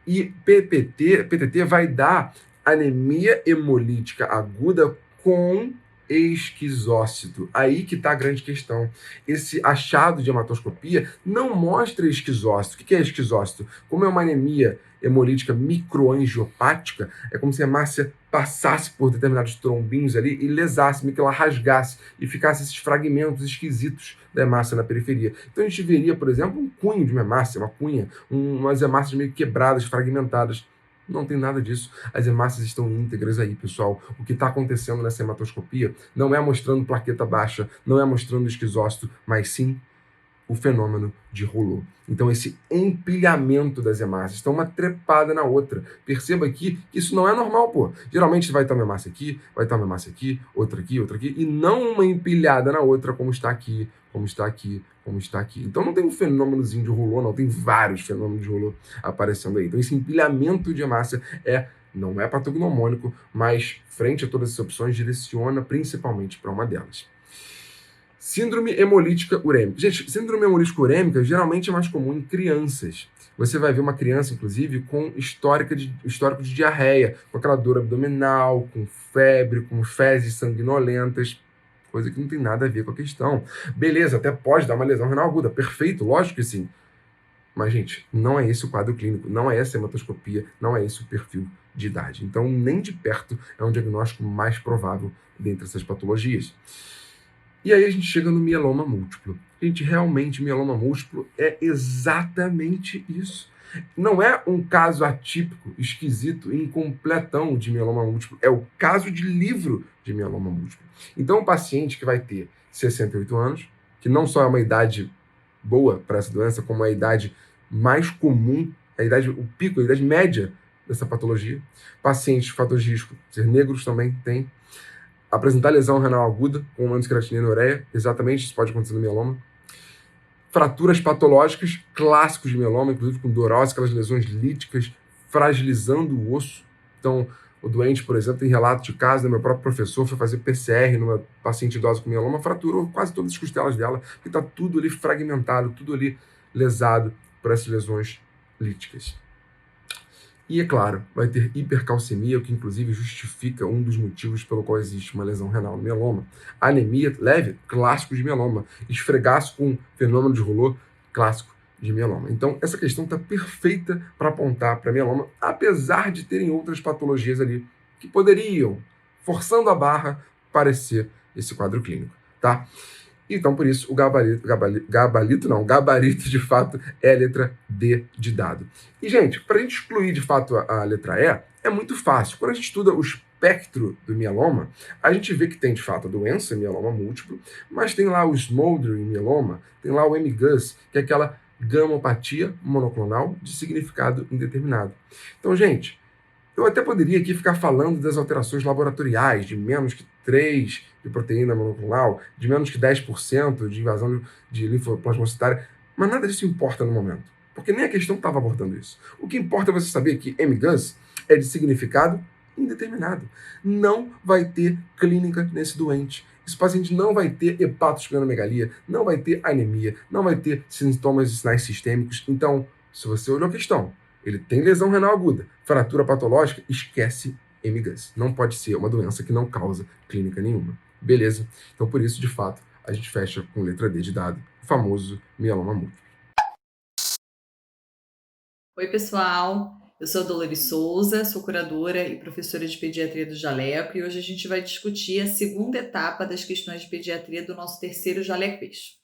E PTT vai dar anemia hemolítica aguda com esquizócito. Aí que está a grande questão. Esse achado de hematoscopia não mostra esquizócito. O que é esquizócito? Como é uma anemia hemolítica microangiopática, é como se a hemácia passasse por determinados trombinhos ali e lesasse, meio que ela rasgasse e ficasse esses fragmentos esquisitos da hemácia na periferia. Então a gente veria, por exemplo, um cunho de uma hemácia, uma cunha, umas hemácias meio quebradas, fragmentadas. Não tem nada disso. As hemácias estão íntegras aí, pessoal. O que está acontecendo nessa hematoscopia não é mostrando plaqueta baixa, não é mostrando esquizócito, mas sim o fenômeno de Rouleau. Então, esse empilhamento das hemácias está uma trepada na outra. Perceba aqui que isso não é normal, pô. Geralmente vai estar uma hemácia aqui, vai estar uma hemácia aqui, outra aqui, e não uma empilhada na outra, como está aqui, como está aqui, como está aqui. Então, não tem um fenômenozinho de Rouleau, não. Tem vários fenômenos de Rouleau aparecendo aí. Então, esse empilhamento de hemácia não é patognomônico, mas, frente a todas essas opções, direciona principalmente para uma delas. Síndrome hemolítica urêmica. Gente, síndrome hemolítica urêmica geralmente é mais comum em crianças. Você vai ver uma criança, inclusive, com histórico de diarreia, com aquela dor abdominal, com febre, com fezes sanguinolentas, coisa que não tem nada a ver com a questão. Beleza, até pode dar uma lesão renal aguda, perfeito, lógico que sim. Mas, gente, não é esse o quadro clínico, não é essa a hematoscopia, não é esse o perfil de idade. Então, nem de perto é um diagnóstico mais provável dentre essas patologias. E aí a gente chega no mieloma múltiplo. Gente, realmente, mieloma múltiplo é exatamente isso. Não é um caso atípico, esquisito, incompletão de mieloma múltiplo. É o caso de livro de mieloma múltiplo. Então, um paciente que vai ter 68 anos, que não só é uma idade boa para essa doença, como é a idade mais comum, o pico, a idade média dessa patologia. Pacientes de fatores de risco, ser negros também tem. Apresentar lesão renal aguda com anticreatinina e ureia, exatamente, isso pode acontecer no mieloma. Fraturas patológicas, clássicos de mieloma, inclusive com dorose, aquelas lesões líticas, fragilizando o osso. Então, o doente, por exemplo, tem relato de caso, meu próprio professor foi fazer PCR numa paciente idosa com mieloma, fraturou quase todas as costelas dela, porque está tudo ali fragmentado, tudo ali lesado por essas lesões líticas. E, é claro, vai ter hipercalcemia, o que inclusive justifica um dos motivos pelo qual existe uma lesão renal no mieloma. Anemia leve, clássico de mieloma. Esfregaço com fenômeno de Rouleau, clássico de mieloma. Então, essa questão está perfeita para apontar para mieloma, apesar de terem outras patologias ali que poderiam, forçando a barra, parecer esse quadro clínico, tá? Então, por isso, o gabarito de fato é a letra D de dado. E, gente, para a gente excluir de fato a letra E, é muito fácil. Quando a gente estuda o espectro do mieloma, a gente vê que tem de fato a doença, mieloma múltiplo, mas tem lá o smoldering mieloma, tem lá o MGUS, que é aquela gamopatia monoclonal de significado indeterminado. Então, gente, eu até poderia aqui ficar falando das alterações laboratoriais, de menos que 3 de proteína monoclonal, de menos que 10% de invasão de linfoplasmocitária, mas nada disso importa no momento, porque nem a questão estava abordando isso. O que importa é você saber que MGUS é de significado indeterminado. Não vai ter clínica nesse doente. Esse paciente não vai ter hepatosplenomegalia, não vai ter anemia, não vai ter sintomas e sinais sistêmicos. Então, se você olhou a questão, ele tem lesão renal aguda, fratura patológica, esquece MGUS. Não pode ser uma doença que não causa clínica nenhuma. Beleza? Então, por isso, de fato, a gente fecha com letra D de dado, o famoso mieloma múltiplo. Oi, pessoal. Eu sou a Dolores Souza, sou curadora e professora de pediatria do Jaleco e hoje a gente vai discutir a segunda etapa das questões de pediatria do nosso terceiro Jalequiz.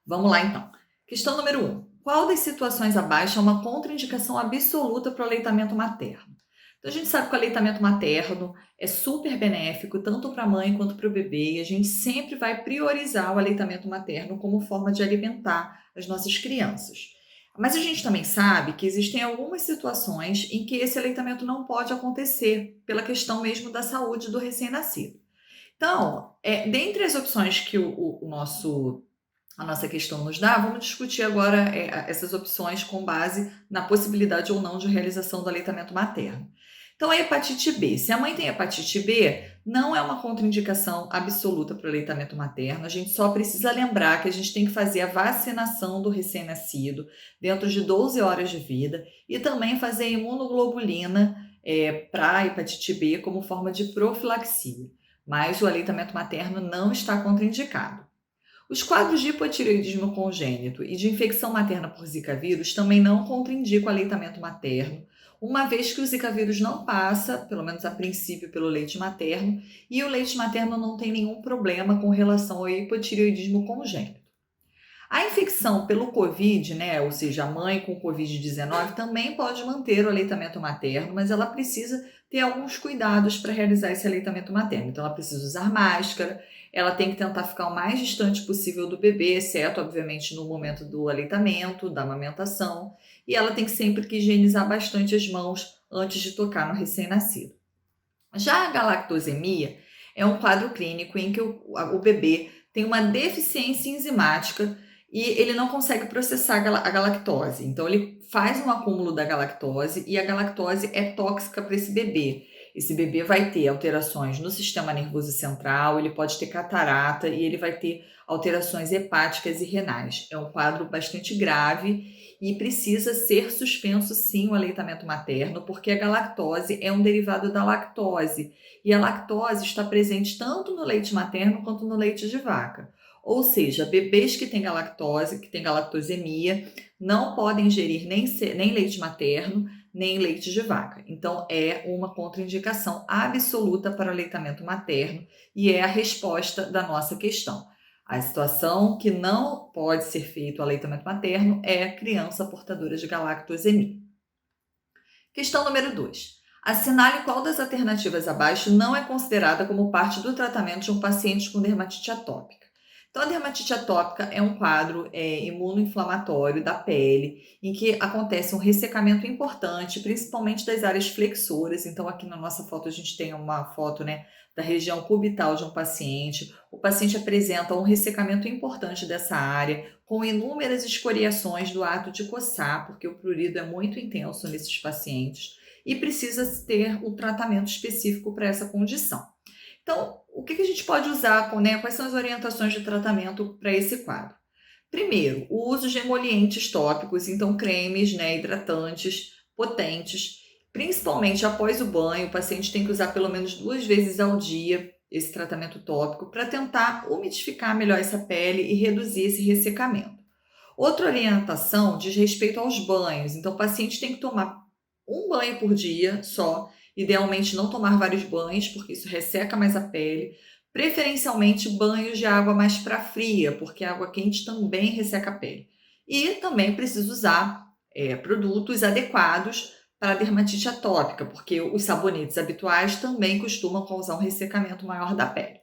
Vamos lá, então. Questão número 1. Qual das situações abaixo é uma contraindicação absoluta para o aleitamento materno? Então, a gente sabe que o aleitamento materno é super benéfico, tanto para a mãe quanto para o bebê, e a gente sempre vai priorizar o aleitamento materno como forma de alimentar as nossas crianças. Mas a gente também sabe que existem algumas situações em que esse aleitamento não pode acontecer, pela questão mesmo da saúde do recém-nascido. Então, dentre as opções que a nossa questão nos dá, vamos discutir agora essas opções com base na possibilidade ou não de realização do aleitamento materno. Então, a hepatite B. Se a mãe tem hepatite B, não é uma contraindicação absoluta para o aleitamento materno. A gente só precisa lembrar que a gente tem que fazer a vacinação do recém-nascido dentro de 12 horas de vida e também fazer a imunoglobulina para a hepatite B como forma de profilaxia. Mas o aleitamento materno não está contraindicado. Os quadros de hipotireoidismo congênito e de infecção materna por Zika vírus também não contraindicam o aleitamento materno, uma vez que o Zika vírus não passa, pelo menos a princípio, pelo leite materno, e o leite materno não tem nenhum problema com relação ao hipotireoidismo congênito. A infecção pelo Covid, né, ou seja, a mãe com Covid-19, também pode manter o aleitamento materno, mas ela precisa ter alguns cuidados para realizar esse aleitamento materno. Então, ela precisa usar máscara, ela tem que tentar ficar o mais distante possível do bebê, exceto, obviamente, no momento do aleitamento, da amamentação, e ela tem sempre que higienizar bastante as mãos antes de tocar no recém-nascido. Já a galactosemia é um quadro clínico em que o bebê tem uma deficiência enzimática e ele não consegue processar a galactose. Então, ele faz um acúmulo da galactose e a galactose é tóxica para esse bebê. Esse bebê vai ter alterações no sistema nervoso central, ele pode ter catarata e ele vai ter alterações hepáticas e renais. É um quadro bastante grave e precisa ser suspenso, sim, o aleitamento materno, porque a galactose é um derivado da lactose e a lactose está presente tanto no leite materno quanto no leite de vaca. Ou seja, bebês que têm galactose, que têm galactosemia, não podem ingerir nem leite materno, nem leite de vaca. Então, é uma contraindicação absoluta para o aleitamento materno e é a resposta da nossa questão. A situação que não pode ser feito o aleitamento materno é a criança portadora de galactosemia. Questão número 2. Assinale qual das alternativas abaixo não é considerada como parte do tratamento de um paciente com dermatite atópica. Então, a dermatite atópica é um quadro imunoinflamatório da pele, em que acontece um ressecamento importante, principalmente das áreas flexoras. Então, aqui na nossa foto, a gente tem uma foto, da região cubital de um paciente. O paciente apresenta um ressecamento importante dessa área, com inúmeras escoriações do ato de coçar, porque o prurido é muito intenso nesses pacientes, e precisa ter um tratamento específico para essa condição. Então, o que a gente pode usar, quais são as orientações de tratamento para esse quadro? Primeiro, o uso de emolientes tópicos, então cremes, hidratantes, potentes, principalmente após o banho. O paciente tem que usar pelo menos 2 vezes ao dia esse tratamento tópico para tentar umidificar melhor essa pele e reduzir esse ressecamento. Outra orientação diz respeito aos banhos. Então, o paciente tem que tomar um banho por dia só, idealmente não tomar vários banhos, porque isso resseca mais a pele, preferencialmente banhos de água mais para fria, porque a água quente também resseca a pele. E também precisa usar produtos adequados para a dermatite atópica, porque os sabonetes habituais também costumam causar um ressecamento maior da pele.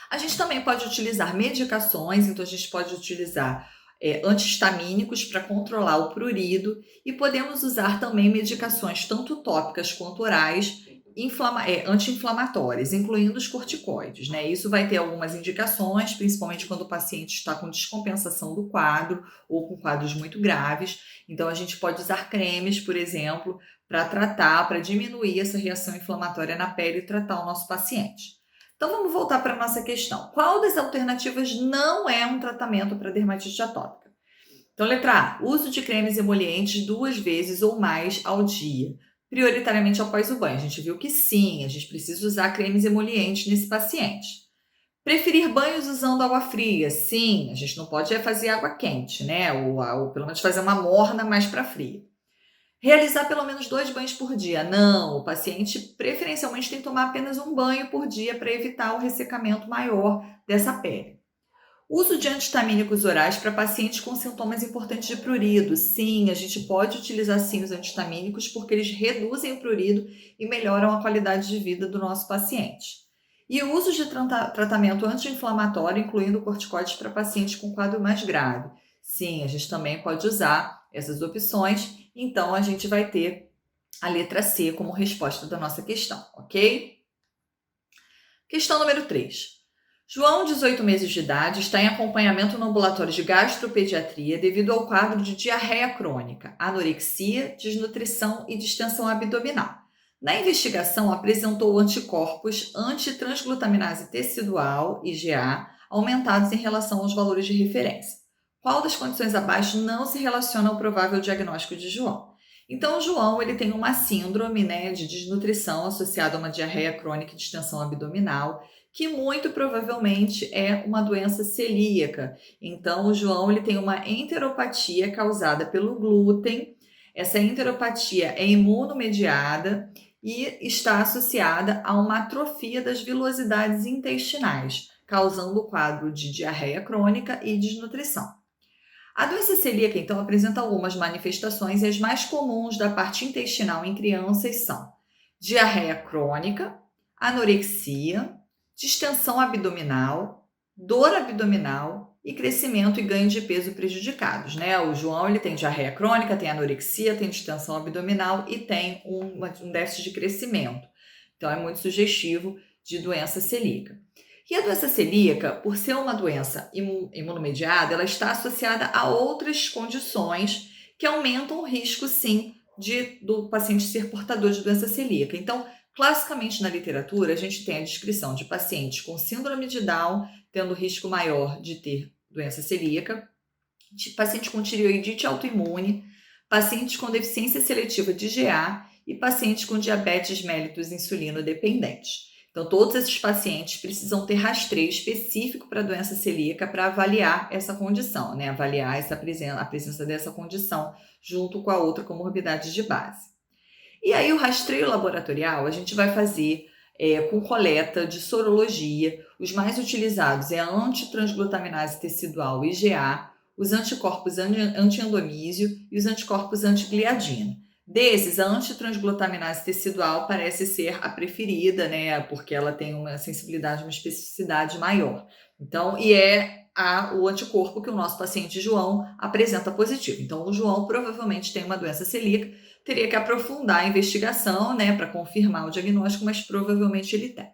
A gente também pode utilizar medicações, então a gente pode utilizar antihistamínicos para controlar o prurido e podemos usar também medicações tanto tópicas quanto orais anti-inflamatórias, incluindo os corticoides, Isso vai ter algumas indicações, principalmente quando o paciente está com descompensação do quadro ou com quadros muito graves. Então, a gente pode usar cremes, por exemplo, para diminuir essa reação inflamatória na pele e tratar o nosso paciente. Então, vamos voltar para a nossa questão. Qual das alternativas não é um tratamento para dermatite atópica? Então, letra A, uso de cremes emolientes 2 vezes ou mais ao dia, prioritariamente após o banho. A gente viu que sim, a gente precisa usar cremes emolientes nesse paciente. Preferir banhos usando água fria. Sim, a gente não pode fazer água quente, ou pelo menos fazer uma morna mais para fria. Realizar pelo menos 2 banhos por dia. Não, o paciente preferencialmente tem que tomar apenas um banho por dia para evitar o ressecamento maior dessa pele. Uso de antihistamínicos orais para pacientes com sintomas importantes de prurido. Sim, a gente pode utilizar sim os antihistamínicos porque eles reduzem o prurido e melhoram a qualidade de vida do nosso paciente. E o uso de tratamento anti-inflamatório, incluindo corticoides para pacientes com quadro mais grave. Sim, a gente também pode usar essas opções, então a gente vai ter a letra C como resposta da nossa questão, ok? Questão número 3. João, 18 meses de idade, está em acompanhamento no ambulatório de gastropediatria devido ao quadro de diarreia crônica, anorexia, desnutrição e distensão abdominal. Na investigação, apresentou anticorpos antitransglutaminase tecidual, IgA, aumentados em relação aos valores de referência. Qual das condições abaixo não se relaciona ao provável diagnóstico de João? Então, o João ele tem uma síndrome, de desnutrição associada a uma diarreia crônica e distensão abdominal, que muito provavelmente é uma doença celíaca. Então, o João ele tem uma enteropatia causada pelo glúten. Essa enteropatia é imunomediada e está associada a uma atrofia das vilosidades intestinais, causando o quadro de diarreia crônica e desnutrição. A doença celíaca, então, apresenta algumas manifestações e as mais comuns da parte intestinal em crianças são diarreia crônica, anorexia, distensão abdominal, dor abdominal e crescimento e ganho de peso prejudicados, O João ele tem diarreia crônica, tem anorexia, tem distensão abdominal e tem um déficit de crescimento. Então, é muito sugestivo de doença celíaca. E a doença celíaca, por ser uma doença imunomediada, ela está associada a outras condições que aumentam o risco, sim, do paciente ser portador de doença celíaca. Então, classicamente na literatura, a gente tem a descrição de pacientes com síndrome de Down tendo risco maior de ter doença celíaca, de pacientes com tireoidite autoimune, pacientes com deficiência seletiva de IgA e pacientes com diabetes mellitus insulino dependente. Então, todos esses pacientes precisam ter rastreio específico para a doença celíaca para avaliar essa condição, avaliar a presença dessa condição junto com a outra comorbidade de base. E aí, o rastreio laboratorial a gente vai fazer com coleta de sorologia. Os mais utilizados é a antitransglutaminase tecidual, IgA, os anticorpos anti-endonísio e os anticorpos antigliadina. Desses, a antitransglutaminase tecidual parece ser a preferida, porque ela tem uma sensibilidade, uma especificidade maior. Então, e é o anticorpo que o nosso paciente João apresenta positivo. Então, o João provavelmente tem uma doença celíaca, teria que aprofundar a investigação, para confirmar o diagnóstico, mas provavelmente ele tem.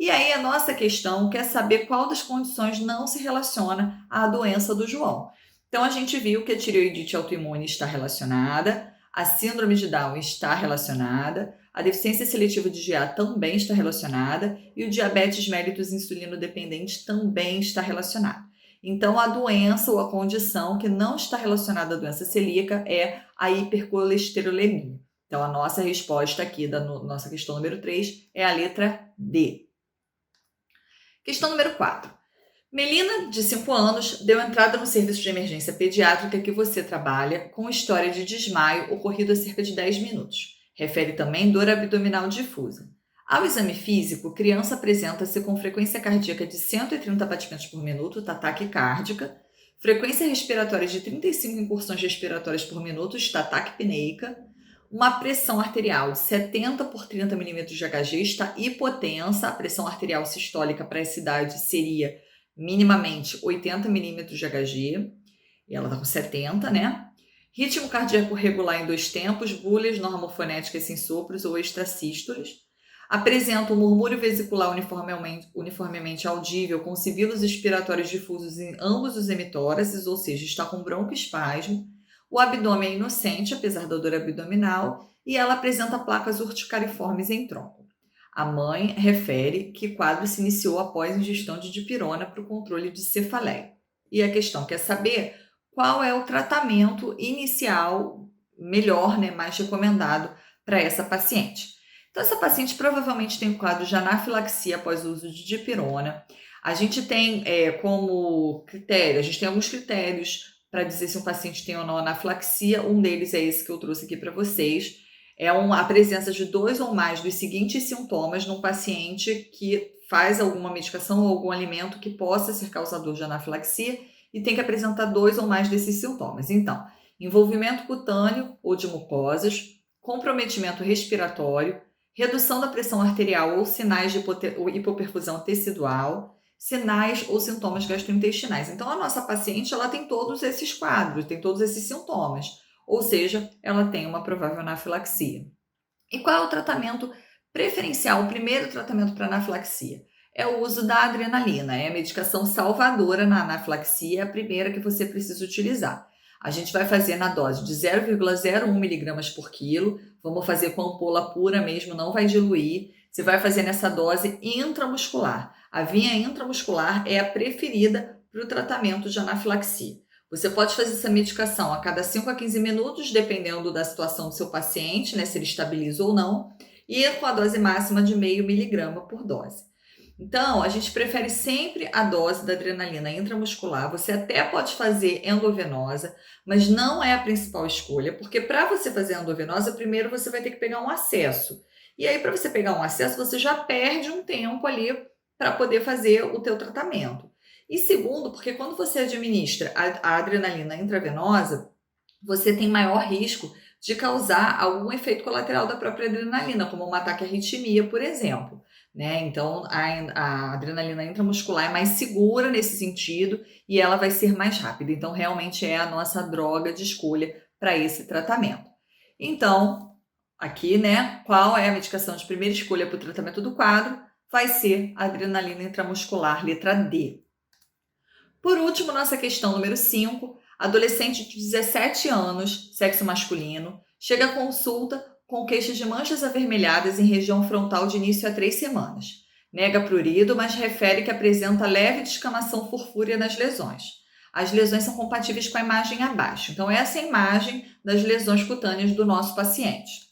E aí, a nossa questão quer saber qual das condições não se relaciona à doença do João. Então, a gente viu que a tireoidite autoimune está relacionada, a síndrome de Down está relacionada, a deficiência seletiva de IgA também está relacionada e o diabetes mellitus insulino dependente também está relacionado. Então, a doença ou a condição que não está relacionada à doença celíaca é a hipercolesterolemia. Então, a nossa resposta aqui da nossa questão número 3 é a letra D. Questão número 4. Melina, de 5 anos, deu entrada no serviço de emergência pediátrica que você trabalha com história de desmaio ocorrido há cerca de 10 minutos. Refere também dor abdominal difusa. Ao exame físico, criança apresenta-se com frequência cardíaca de 130 batimentos por minuto, taquicárdica, frequência respiratória de 35 incursões respiratórias por minuto, taquipneica, uma pressão arterial de 70 por 30 milímetros de Hg, está hipotensa. A pressão arterial sistólica para essa idade seria minimamente 80 milímetros de Hg, e ela está com 70, Ritmo cardíaco regular em 2 tempos, bulhas normofonéticas sem sopros ou extrasístoles. Apresenta um murmúrio vesicular uniformemente audível, com sibilos expiratórios difusos em ambos os hemitóraces, ou seja, está com broncoespasmo. O abdômen é inocente, apesar da dor abdominal, e ela apresenta placas urticariformes em tronco. A mãe refere que o quadro se iniciou após ingestão de dipirona para o controle de cefaleia. E a questão quer saber qual é o tratamento inicial melhor, mais recomendado para essa paciente. Então, essa paciente provavelmente tem um quadro de anafilaxia após o uso de dipirona. A gente tem como critério, a gente tem alguns critérios para dizer se um paciente tem ou não anafilaxia. Um deles é esse que eu trouxe aqui para vocês. É a presença de 2 ou mais dos seguintes sintomas num paciente que faz alguma medicação ou algum alimento que possa ser causador de anafilaxia e tem que apresentar 2 ou mais desses sintomas. Então, envolvimento cutâneo ou de mucosas, comprometimento respiratório, redução da pressão arterial ou sinais de hipoperfusão tecidual, sinais ou sintomas gastrointestinais. Então, a nossa paciente, ela tem todos esses quadros, tem todos esses sintomas, ou seja, ela tem uma provável anafilaxia. E qual é o tratamento preferencial, o primeiro tratamento para anafilaxia? É o uso da adrenalina, é a medicação salvadora na anafilaxia, é a primeira que você precisa utilizar. A gente vai fazer na dose de 0,01 miligramas por quilo, vamos fazer com ampola pura mesmo, não vai diluir. Você vai fazer nessa dose intramuscular. A vinha intramuscular é a preferida para o tratamento de anafilaxia. Você pode fazer essa medicação a cada 5 a 15 minutos, dependendo da situação do seu paciente, né, se ele estabiliza ou não, e com a dose máxima de 0,5 miligrama por dose. Então, a gente prefere sempre a dose da adrenalina intramuscular. Você até pode fazer endovenosa, mas não é a principal escolha, porque para você fazer endovenosa, primeiro você vai ter que pegar um acesso. E aí, para você pegar um acesso, você já perde um tempo ali para poder fazer o teu tratamento. E segundo, porque quando você administra a adrenalina intravenosa, você tem maior risco de causar algum efeito colateral da própria adrenalina, como um ataque à arritmia, por exemplo. Né? Então, a adrenalina intramuscular é mais segura nesse sentido e ela vai ser mais rápida. Então, realmente é a nossa droga de escolha para esse tratamento. Então, aqui, né, qual é a medicação de primeira escolha para o tratamento do quadro? Vai ser a adrenalina intramuscular, letra D. Por último, nossa questão número 5, adolescente de 17 anos, sexo masculino, chega à consulta com queixas de manchas avermelhadas em região frontal de início a 3 semanas. Nega prurido, mas refere que apresenta leve descamação furfúrea nas lesões. As lesões são compatíveis com a imagem abaixo. Então, essa é a imagem das lesões cutâneas do nosso paciente.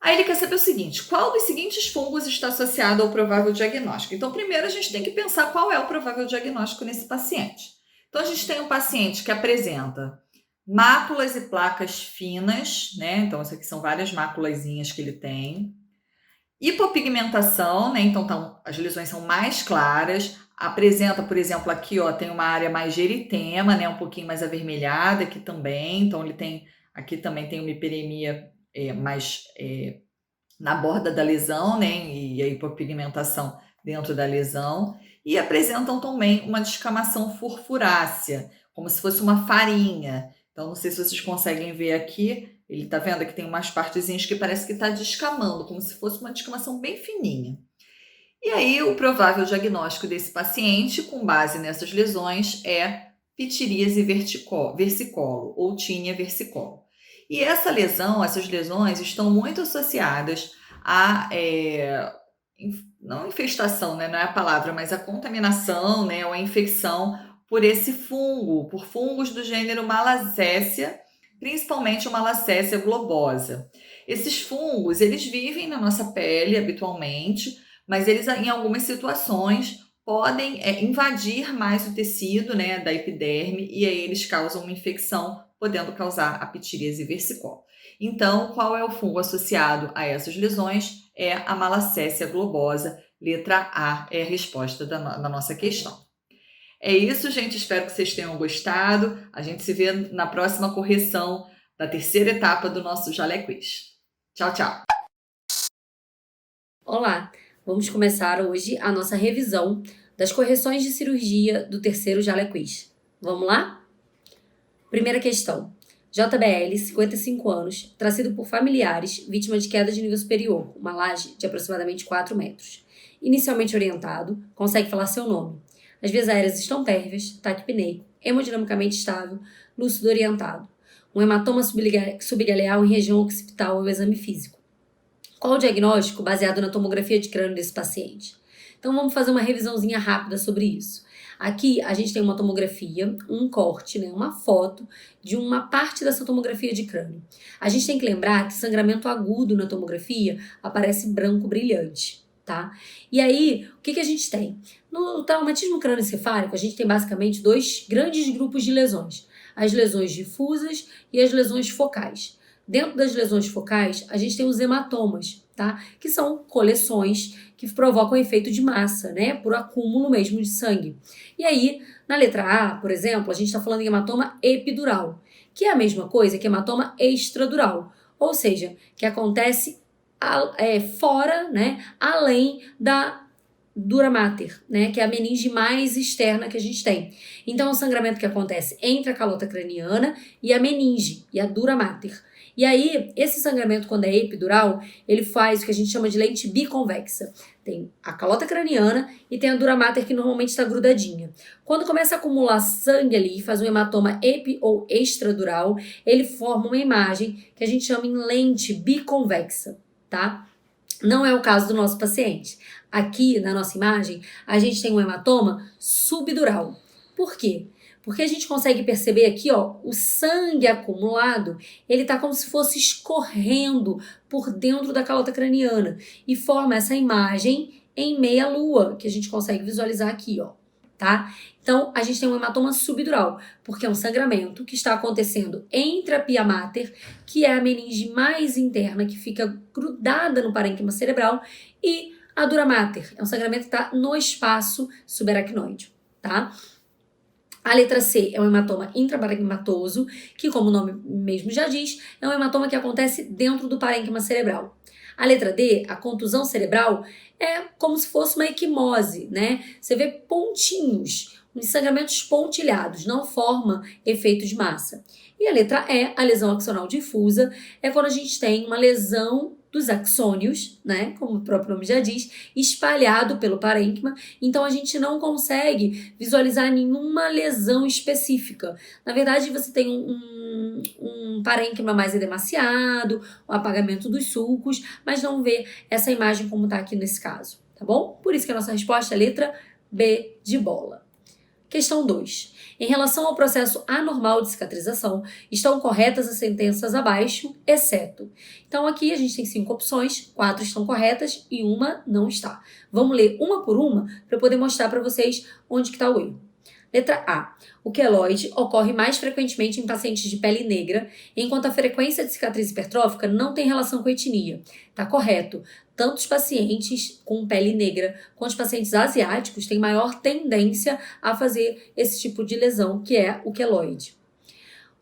Aí ele quer saber o seguinte, qual dos seguintes fungos está associado ao provável diagnóstico? Então, primeiro a gente tem que pensar qual é o provável diagnóstico nesse paciente. Então, a gente tem um paciente que apresenta máculas e placas finas, né? Então, isso aqui são várias máculazinhas que ele tem. Hipopigmentação, né? Então, as lesões são mais claras. Apresenta, por exemplo, aqui, ó, tem uma área mais de eritema, né? Um pouquinho mais avermelhada aqui também. Então, ele tem, aqui também tem uma hiperemia mais na borda da lesão, né? E a hipopigmentação dentro da lesão. E apresentam também uma descamação furfurácea, como se fosse uma farinha. Então, não sei se vocês conseguem ver aqui, ele tá vendo que tem umas partezinhas que parece que está descamando, como se fosse uma descamação bem fininha. E aí, o provável diagnóstico desse paciente, com base nessas lesões, é pitiríase versicolo, ou tínia versicolo. E essa lesão, essas lesões estão muito associadas a, não infestação, né, não é a palavra, mas a contaminação, né, ou a infecção por esse fungo, por fungos do gênero Malassezia, principalmente o Malassezia globosa. Esses fungos, eles vivem na nossa pele habitualmente, mas eles, em algumas situações, podem invadir mais o tecido, né, da epiderme, e aí eles causam uma infecção, podendo causar a pitiríase versicolo. Então, qual é o fungo associado a essas lesões? É a Malassezia globosa, letra A é a resposta da nossa questão. É isso, gente. Espero que vocês tenham gostado. A gente se vê na próxima correção da terceira etapa do nosso Jalé Quiz. Tchau, tchau! Olá! Vamos começar hoje a nossa revisão das correções de cirurgia do terceiro Jalé Quiz. Vamos lá? Primeira questão. JBL, 55 anos, trazido por familiares, vítima de queda de nível superior, uma laje de aproximadamente 4 metros. Inicialmente orientado, consegue falar seu nome. As vias aéreas estão térreas, taquipneico, hemodinamicamente estável, lúcido orientado. Um hematoma subgaleal em região occipital é o exame físico. Qual o diagnóstico baseado na tomografia de crânio desse paciente? Então vamos fazer uma revisãozinha rápida sobre isso. Aqui a gente tem uma tomografia, um corte, né, uma foto de uma parte dessa tomografia de crânio. A gente tem que lembrar que sangramento agudo na tomografia aparece branco brilhante, tá? E aí, o que a gente tem? No traumatismo crânioencefálico, a gente tem basicamente 2 grandes grupos de lesões. As lesões difusas e as lesões focais. Dentro das lesões focais, a gente tem os hematomas, tá? Que são coleções que provocam efeito de massa, né? Por acúmulo mesmo de sangue. E aí, na letra A, por exemplo, a gente está falando em hematoma epidural, que é a mesma coisa que hematoma extradural. Ou seja, que acontece fora, né? Além da dura mater, né, que é a meninge mais externa que a gente tem. Então, é um sangramento que acontece entre a calota craniana e a meninge, e a dura mater. E aí, esse sangramento, quando é epidural, ele faz o que a gente chama de lente biconvexa. Tem a calota craniana e tem a dura mater, que normalmente está grudadinha. Quando começa a acumular sangue ali, faz um hematoma epi ou extradural, ele forma uma imagem que a gente chama em lente biconvexa, tá? Não é o caso do nosso paciente. Aqui, na nossa imagem, a gente tem um hematoma subdural. Por quê? Porque a gente consegue perceber aqui, ó, o sangue acumulado, ele tá como se fosse escorrendo por dentro da calota craniana e forma essa imagem em meia-lua, que a gente consegue visualizar aqui, ó, tá? Então, a gente tem um hematoma subdural, porque é um sangramento que está acontecendo entre a pia mater, que é a meninge mais interna, que fica grudada no parênquima cerebral, e a dura mater, é um sangramento que está no espaço subaracnoide, tá? A letra C é um hematoma intraparenquimatoso, que, como o nome mesmo já diz, é um hematoma que acontece dentro do parênquima cerebral. A letra D, a contusão cerebral, é como se fosse uma equimose, né? Você vê pontinhos, uns sangramentos pontilhados, não forma efeito de massa. E a letra E, a lesão axonal difusa, é quando a gente tem uma lesão dos axônios, né, como o próprio nome já diz, espalhado pelo parênquima, então a gente não consegue visualizar nenhuma lesão específica. Na verdade, você tem um parênquima mais edemaciado, o apagamento dos sulcos, mas não vê essa imagem como está aqui nesse caso, tá bom? Por isso que a nossa resposta é a letra B de bola. Questão 2. Em relação ao processo anormal de cicatrização, estão corretas as sentenças abaixo, exceto. Então, aqui a gente tem 5 opções, 4 estão corretas e uma não está. Vamos ler uma por uma para eu poder mostrar para vocês onde que está o erro. Letra A. O queloide ocorre mais frequentemente em pacientes de pele negra, enquanto a frequência de cicatriz hipertrófica não tem relação com a etnia. Está correto. Tanto os pacientes com pele negra quanto os pacientes asiáticos têm maior tendência a fazer esse tipo de lesão, que é o queloide.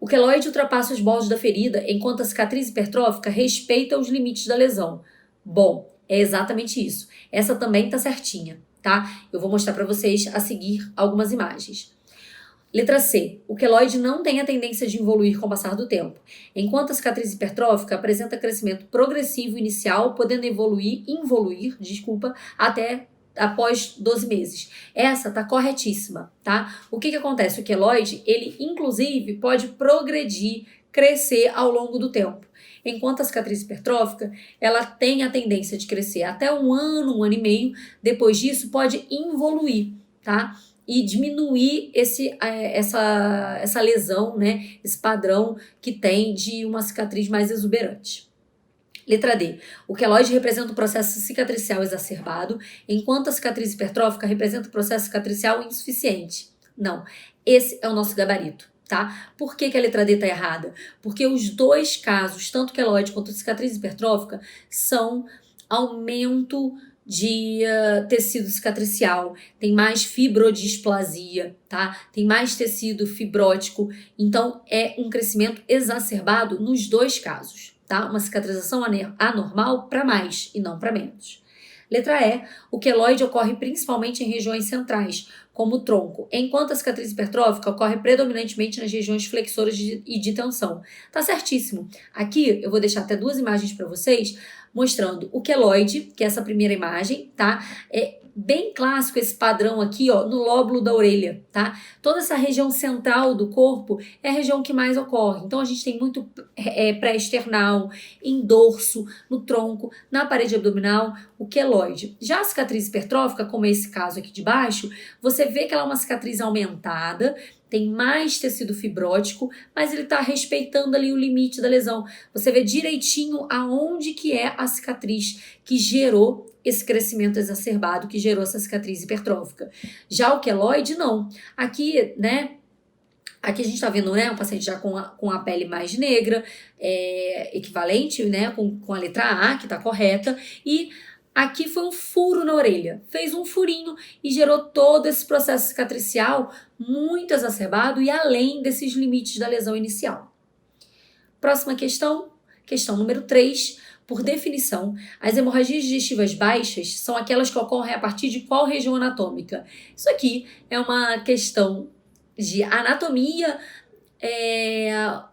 O queloide ultrapassa os bordos da ferida, enquanto a cicatriz hipertrófica respeita os limites da lesão. Bom, é exatamente isso. Essa também está certinha, tá? Eu vou mostrar para vocês a seguir algumas imagens. Letra C. O queloide não tem a tendência de evoluir com o passar do tempo, enquanto a cicatriz hipertrófica apresenta crescimento progressivo inicial, podendo involuir, até após 12 meses. Essa tá corretíssima, tá? O que acontece? O queloide, ele inclusive pode progredir, crescer ao longo do tempo. Enquanto a cicatriz hipertrófica, ela tem a tendência de crescer até 1 ano e meio, depois disso pode involuir, tá? E diminuir essa lesão, né? Esse padrão que tem de uma cicatriz mais exuberante. Letra D. O queloide representa o processo cicatricial exacerbado, enquanto a cicatriz hipertrófica representa o processo cicatricial insuficiente. Não, esse é o nosso gabarito, tá? Por que a letra D está errada? Porque os dois casos, tanto queloide quanto cicatriz hipertrófica, são aumento de tecido cicatricial, tem mais fibrodisplasia, tá? Tem mais tecido fibrótico, então é um crescimento exacerbado nos dois casos, tá? Uma cicatrização anormal para mais e não para menos. Letra E, o queloide ocorre principalmente em regiões centrais, como o tronco, enquanto a cicatriz hipertrófica ocorre predominantemente nas regiões flexoras e de tensão. Tá certíssimo. Aqui eu vou deixar até 2 imagens para vocês, mostrando o queloide, que é essa primeira imagem, tá? É bem clássico esse padrão aqui, ó, no lóbulo da orelha, tá? Toda essa região central do corpo é a região que mais ocorre. Então, a gente tem muito pré-external, em dorso, no tronco, na parede abdominal, o queloide. Já a cicatriz hipertrófica, como é esse caso aqui de baixo, você vê que ela é uma cicatriz aumentada, tem mais tecido fibrótico, mas ele está respeitando ali o limite da lesão. Você vê direitinho aonde que é a cicatriz que gerou esse crescimento exacerbado, que gerou essa cicatriz hipertrófica. Já o queloide, não. Aqui, né, aqui a gente está vendo, né, um paciente já com a pele mais negra, equivalente, né, com a letra A, que está correta, e aqui foi um furo na orelha, fez um furinho e gerou todo esse processo cicatricial muito exacerbado e além desses limites da lesão inicial. Próxima questão, Questão número 3. Por definição, as hemorragias digestivas baixas são aquelas que ocorrem a partir de qual região anatômica? Isso aqui é uma questão de anatomia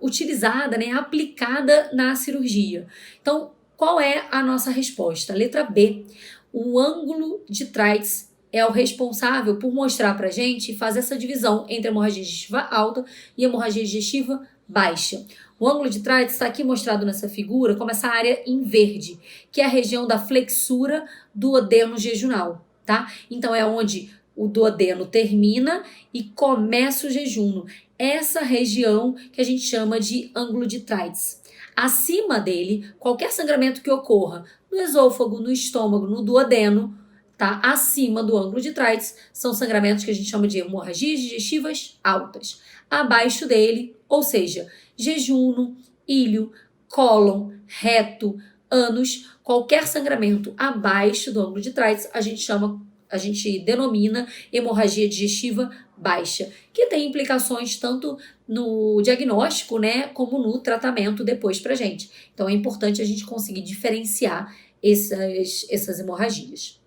utilizada, né, aplicada na cirurgia. Então, qual é a nossa resposta? Letra B. O ângulo de Treitz é o responsável por mostrar pra gente e fazer essa divisão entre hemorragia digestiva alta e hemorragia digestiva baixa. O ângulo de Treitz está aqui mostrado nessa figura como essa área em verde, que é a região da flexura duodeno jejunal, tá? Então é onde o duodeno termina e começa o jejum. Essa região que a gente chama de ângulo de Treitz. Acima dele, qualquer sangramento que ocorra no esôfago, no estômago, no duodeno, tá? Acima do ângulo de Treitz, são sangramentos que a gente chama de hemorragias digestivas altas. Abaixo dele, ou seja, jejuno, íleo, cólon, reto, ânus, qualquer sangramento abaixo do ângulo de Treitz, a gente denomina hemorragia digestiva baixa, que tem implicações tanto no diagnóstico, né, como no tratamento depois pra gente. Então é importante a gente conseguir diferenciar essas hemorragias.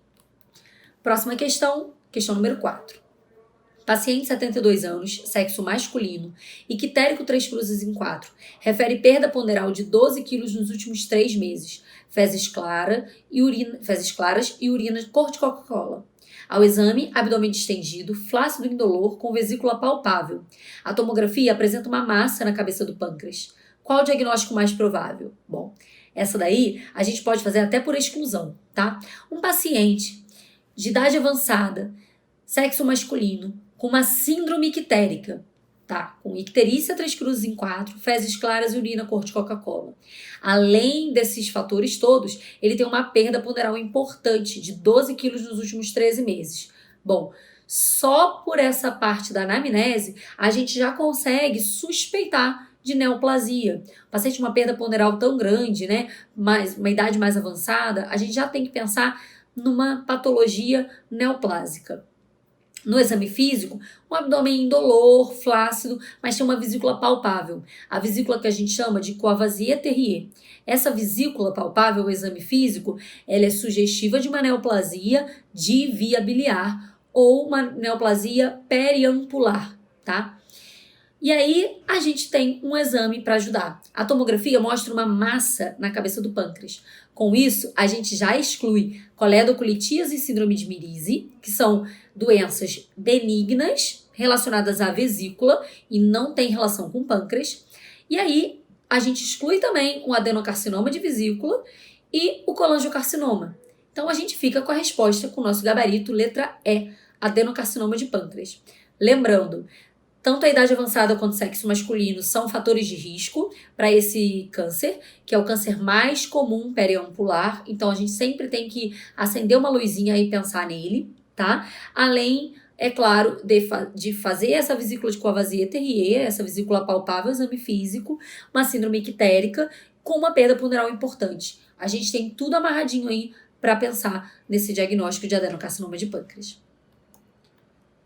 Próxima questão, questão número 4. Paciente de 72 anos, sexo masculino, ictérico 3 cruzes em 4, refere perda ponderal de 12 quilos nos últimos 3 meses, fezes claras e urina cor de Coca-Cola. Ao exame, abdômen distendido, flácido indolor com vesícula palpável. A tomografia apresenta uma massa na cabeça do pâncreas. Qual o diagnóstico mais provável? Bom, essa daí a gente pode fazer até por exclusão, tá? Um paciente de idade avançada, sexo masculino, com uma síndrome ictérica, tá? Com icterícia 3 cruzes em 4, fezes claras e urina cor de Coca-Cola. Além desses fatores todos, ele tem uma perda ponderal importante de 12 quilos nos últimos 13 meses. Bom, só por essa parte da anamnese, a gente já consegue suspeitar de neoplasia. O paciente com uma perda ponderal tão grande, né? Uma idade mais avançada, a gente já tem que pensar numa patologia neoplásica. No exame físico, um abdômen indolor, flácido, mas tem uma vesícula palpável. A vesícula que a gente chama de Courvoisier-Terrier. Essa vesícula palpável, o exame físico, ela é sugestiva de uma neoplasia de via biliar ou uma neoplasia periampular, tá? E aí, a gente tem um exame para ajudar. A tomografia mostra uma massa na cabeça do pâncreas. Com isso, a gente já exclui coledocolitíase e síndrome de Mirize, que são doenças benignas relacionadas à vesícula e não tem relação com o pâncreas. E aí, a gente exclui também o adenocarcinoma de vesícula e o colangiocarcinoma. Então, a gente fica com a resposta com o nosso gabarito, letra E, adenocarcinoma de pâncreas. Lembrando, tanto a idade avançada quanto o sexo masculino são fatores de risco para esse câncer, que é o câncer mais comum periampular. Então, a gente sempre tem que acender uma luzinha e pensar nele, tá? Além, é claro, de fazer essa vesícula de Courvoisier-Terrier, essa vesícula palpável, exame físico, uma síndrome ictérica com uma perda ponderal importante. A gente tem tudo amarradinho aí para pensar nesse diagnóstico de adenocarcinoma de pâncreas.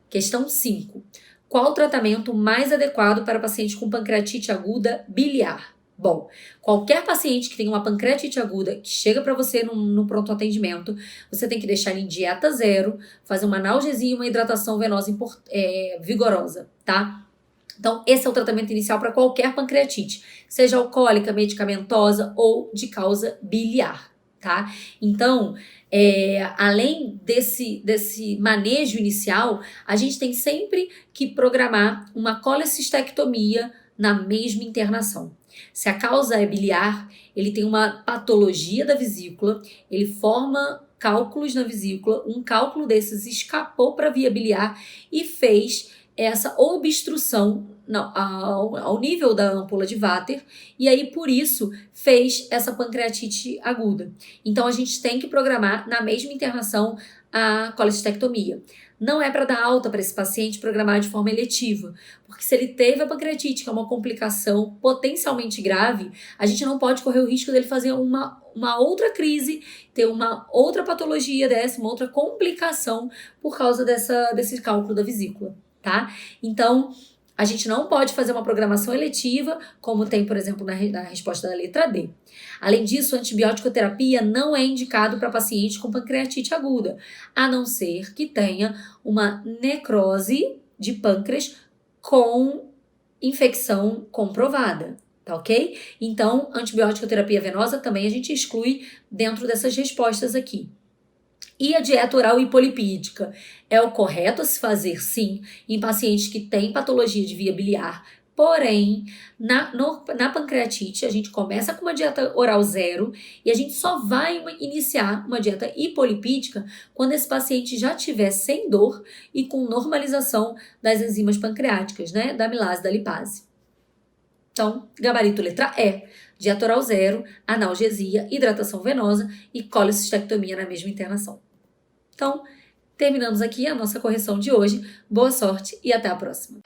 Questão 5. Qual o tratamento mais adequado para paciente com pancreatite aguda biliar? Bom, qualquer paciente que tenha uma pancreatite aguda que chega para você no pronto atendimento, você tem que deixar ele em dieta zero, fazer uma analgesia e uma hidratação venosa vigorosa, tá? Então, esse é o tratamento inicial para qualquer pancreatite, seja alcoólica, medicamentosa ou de causa biliar, tá? Então, além desse manejo inicial, a gente tem sempre que programar uma colecistectomia na mesma internação. Se a causa é biliar, ele tem uma patologia da vesícula, ele forma cálculos na vesícula, um cálculo desses escapou para a via biliar e fez essa obstrução ao nível da ampola de Vater, e aí por isso fez essa pancreatite aguda. Então a gente tem que programar na mesma internação a colecistectomia. Não é para dar alta para esse paciente programar de forma eletiva, porque se ele teve a pancreatite, que é uma complicação potencialmente grave, a gente não pode correr o risco dele fazer uma outra crise, ter uma outra patologia dessa, uma outra complicação por causa desse cálculo da vesícula, tá? Então, a gente não pode fazer uma programação eletiva, como tem, por exemplo, na resposta da letra D. Além disso, a antibiótico-terapia não é indicado para pacientes com pancreatite aguda, a não ser que tenha uma necrose de pâncreas com infecção comprovada, tá ok? Então, antibiótico-terapia venosa também a gente exclui dentro dessas respostas aqui. E a dieta oral hipolipídica é o correto a se fazer, sim, em pacientes que têm patologia de via biliar. Porém, na pancreatite, a gente começa com uma dieta oral zero e a gente só vai iniciar uma dieta hipolipídica quando esse paciente já estiver sem dor e com normalização das enzimas pancreáticas, né? Da amilase, da lipase. Então, gabarito letra E, dieta oral zero, analgesia, hidratação venosa e colecistectomia na mesma internação. Então, terminamos aqui a nossa correção de hoje. Boa sorte e até a próxima!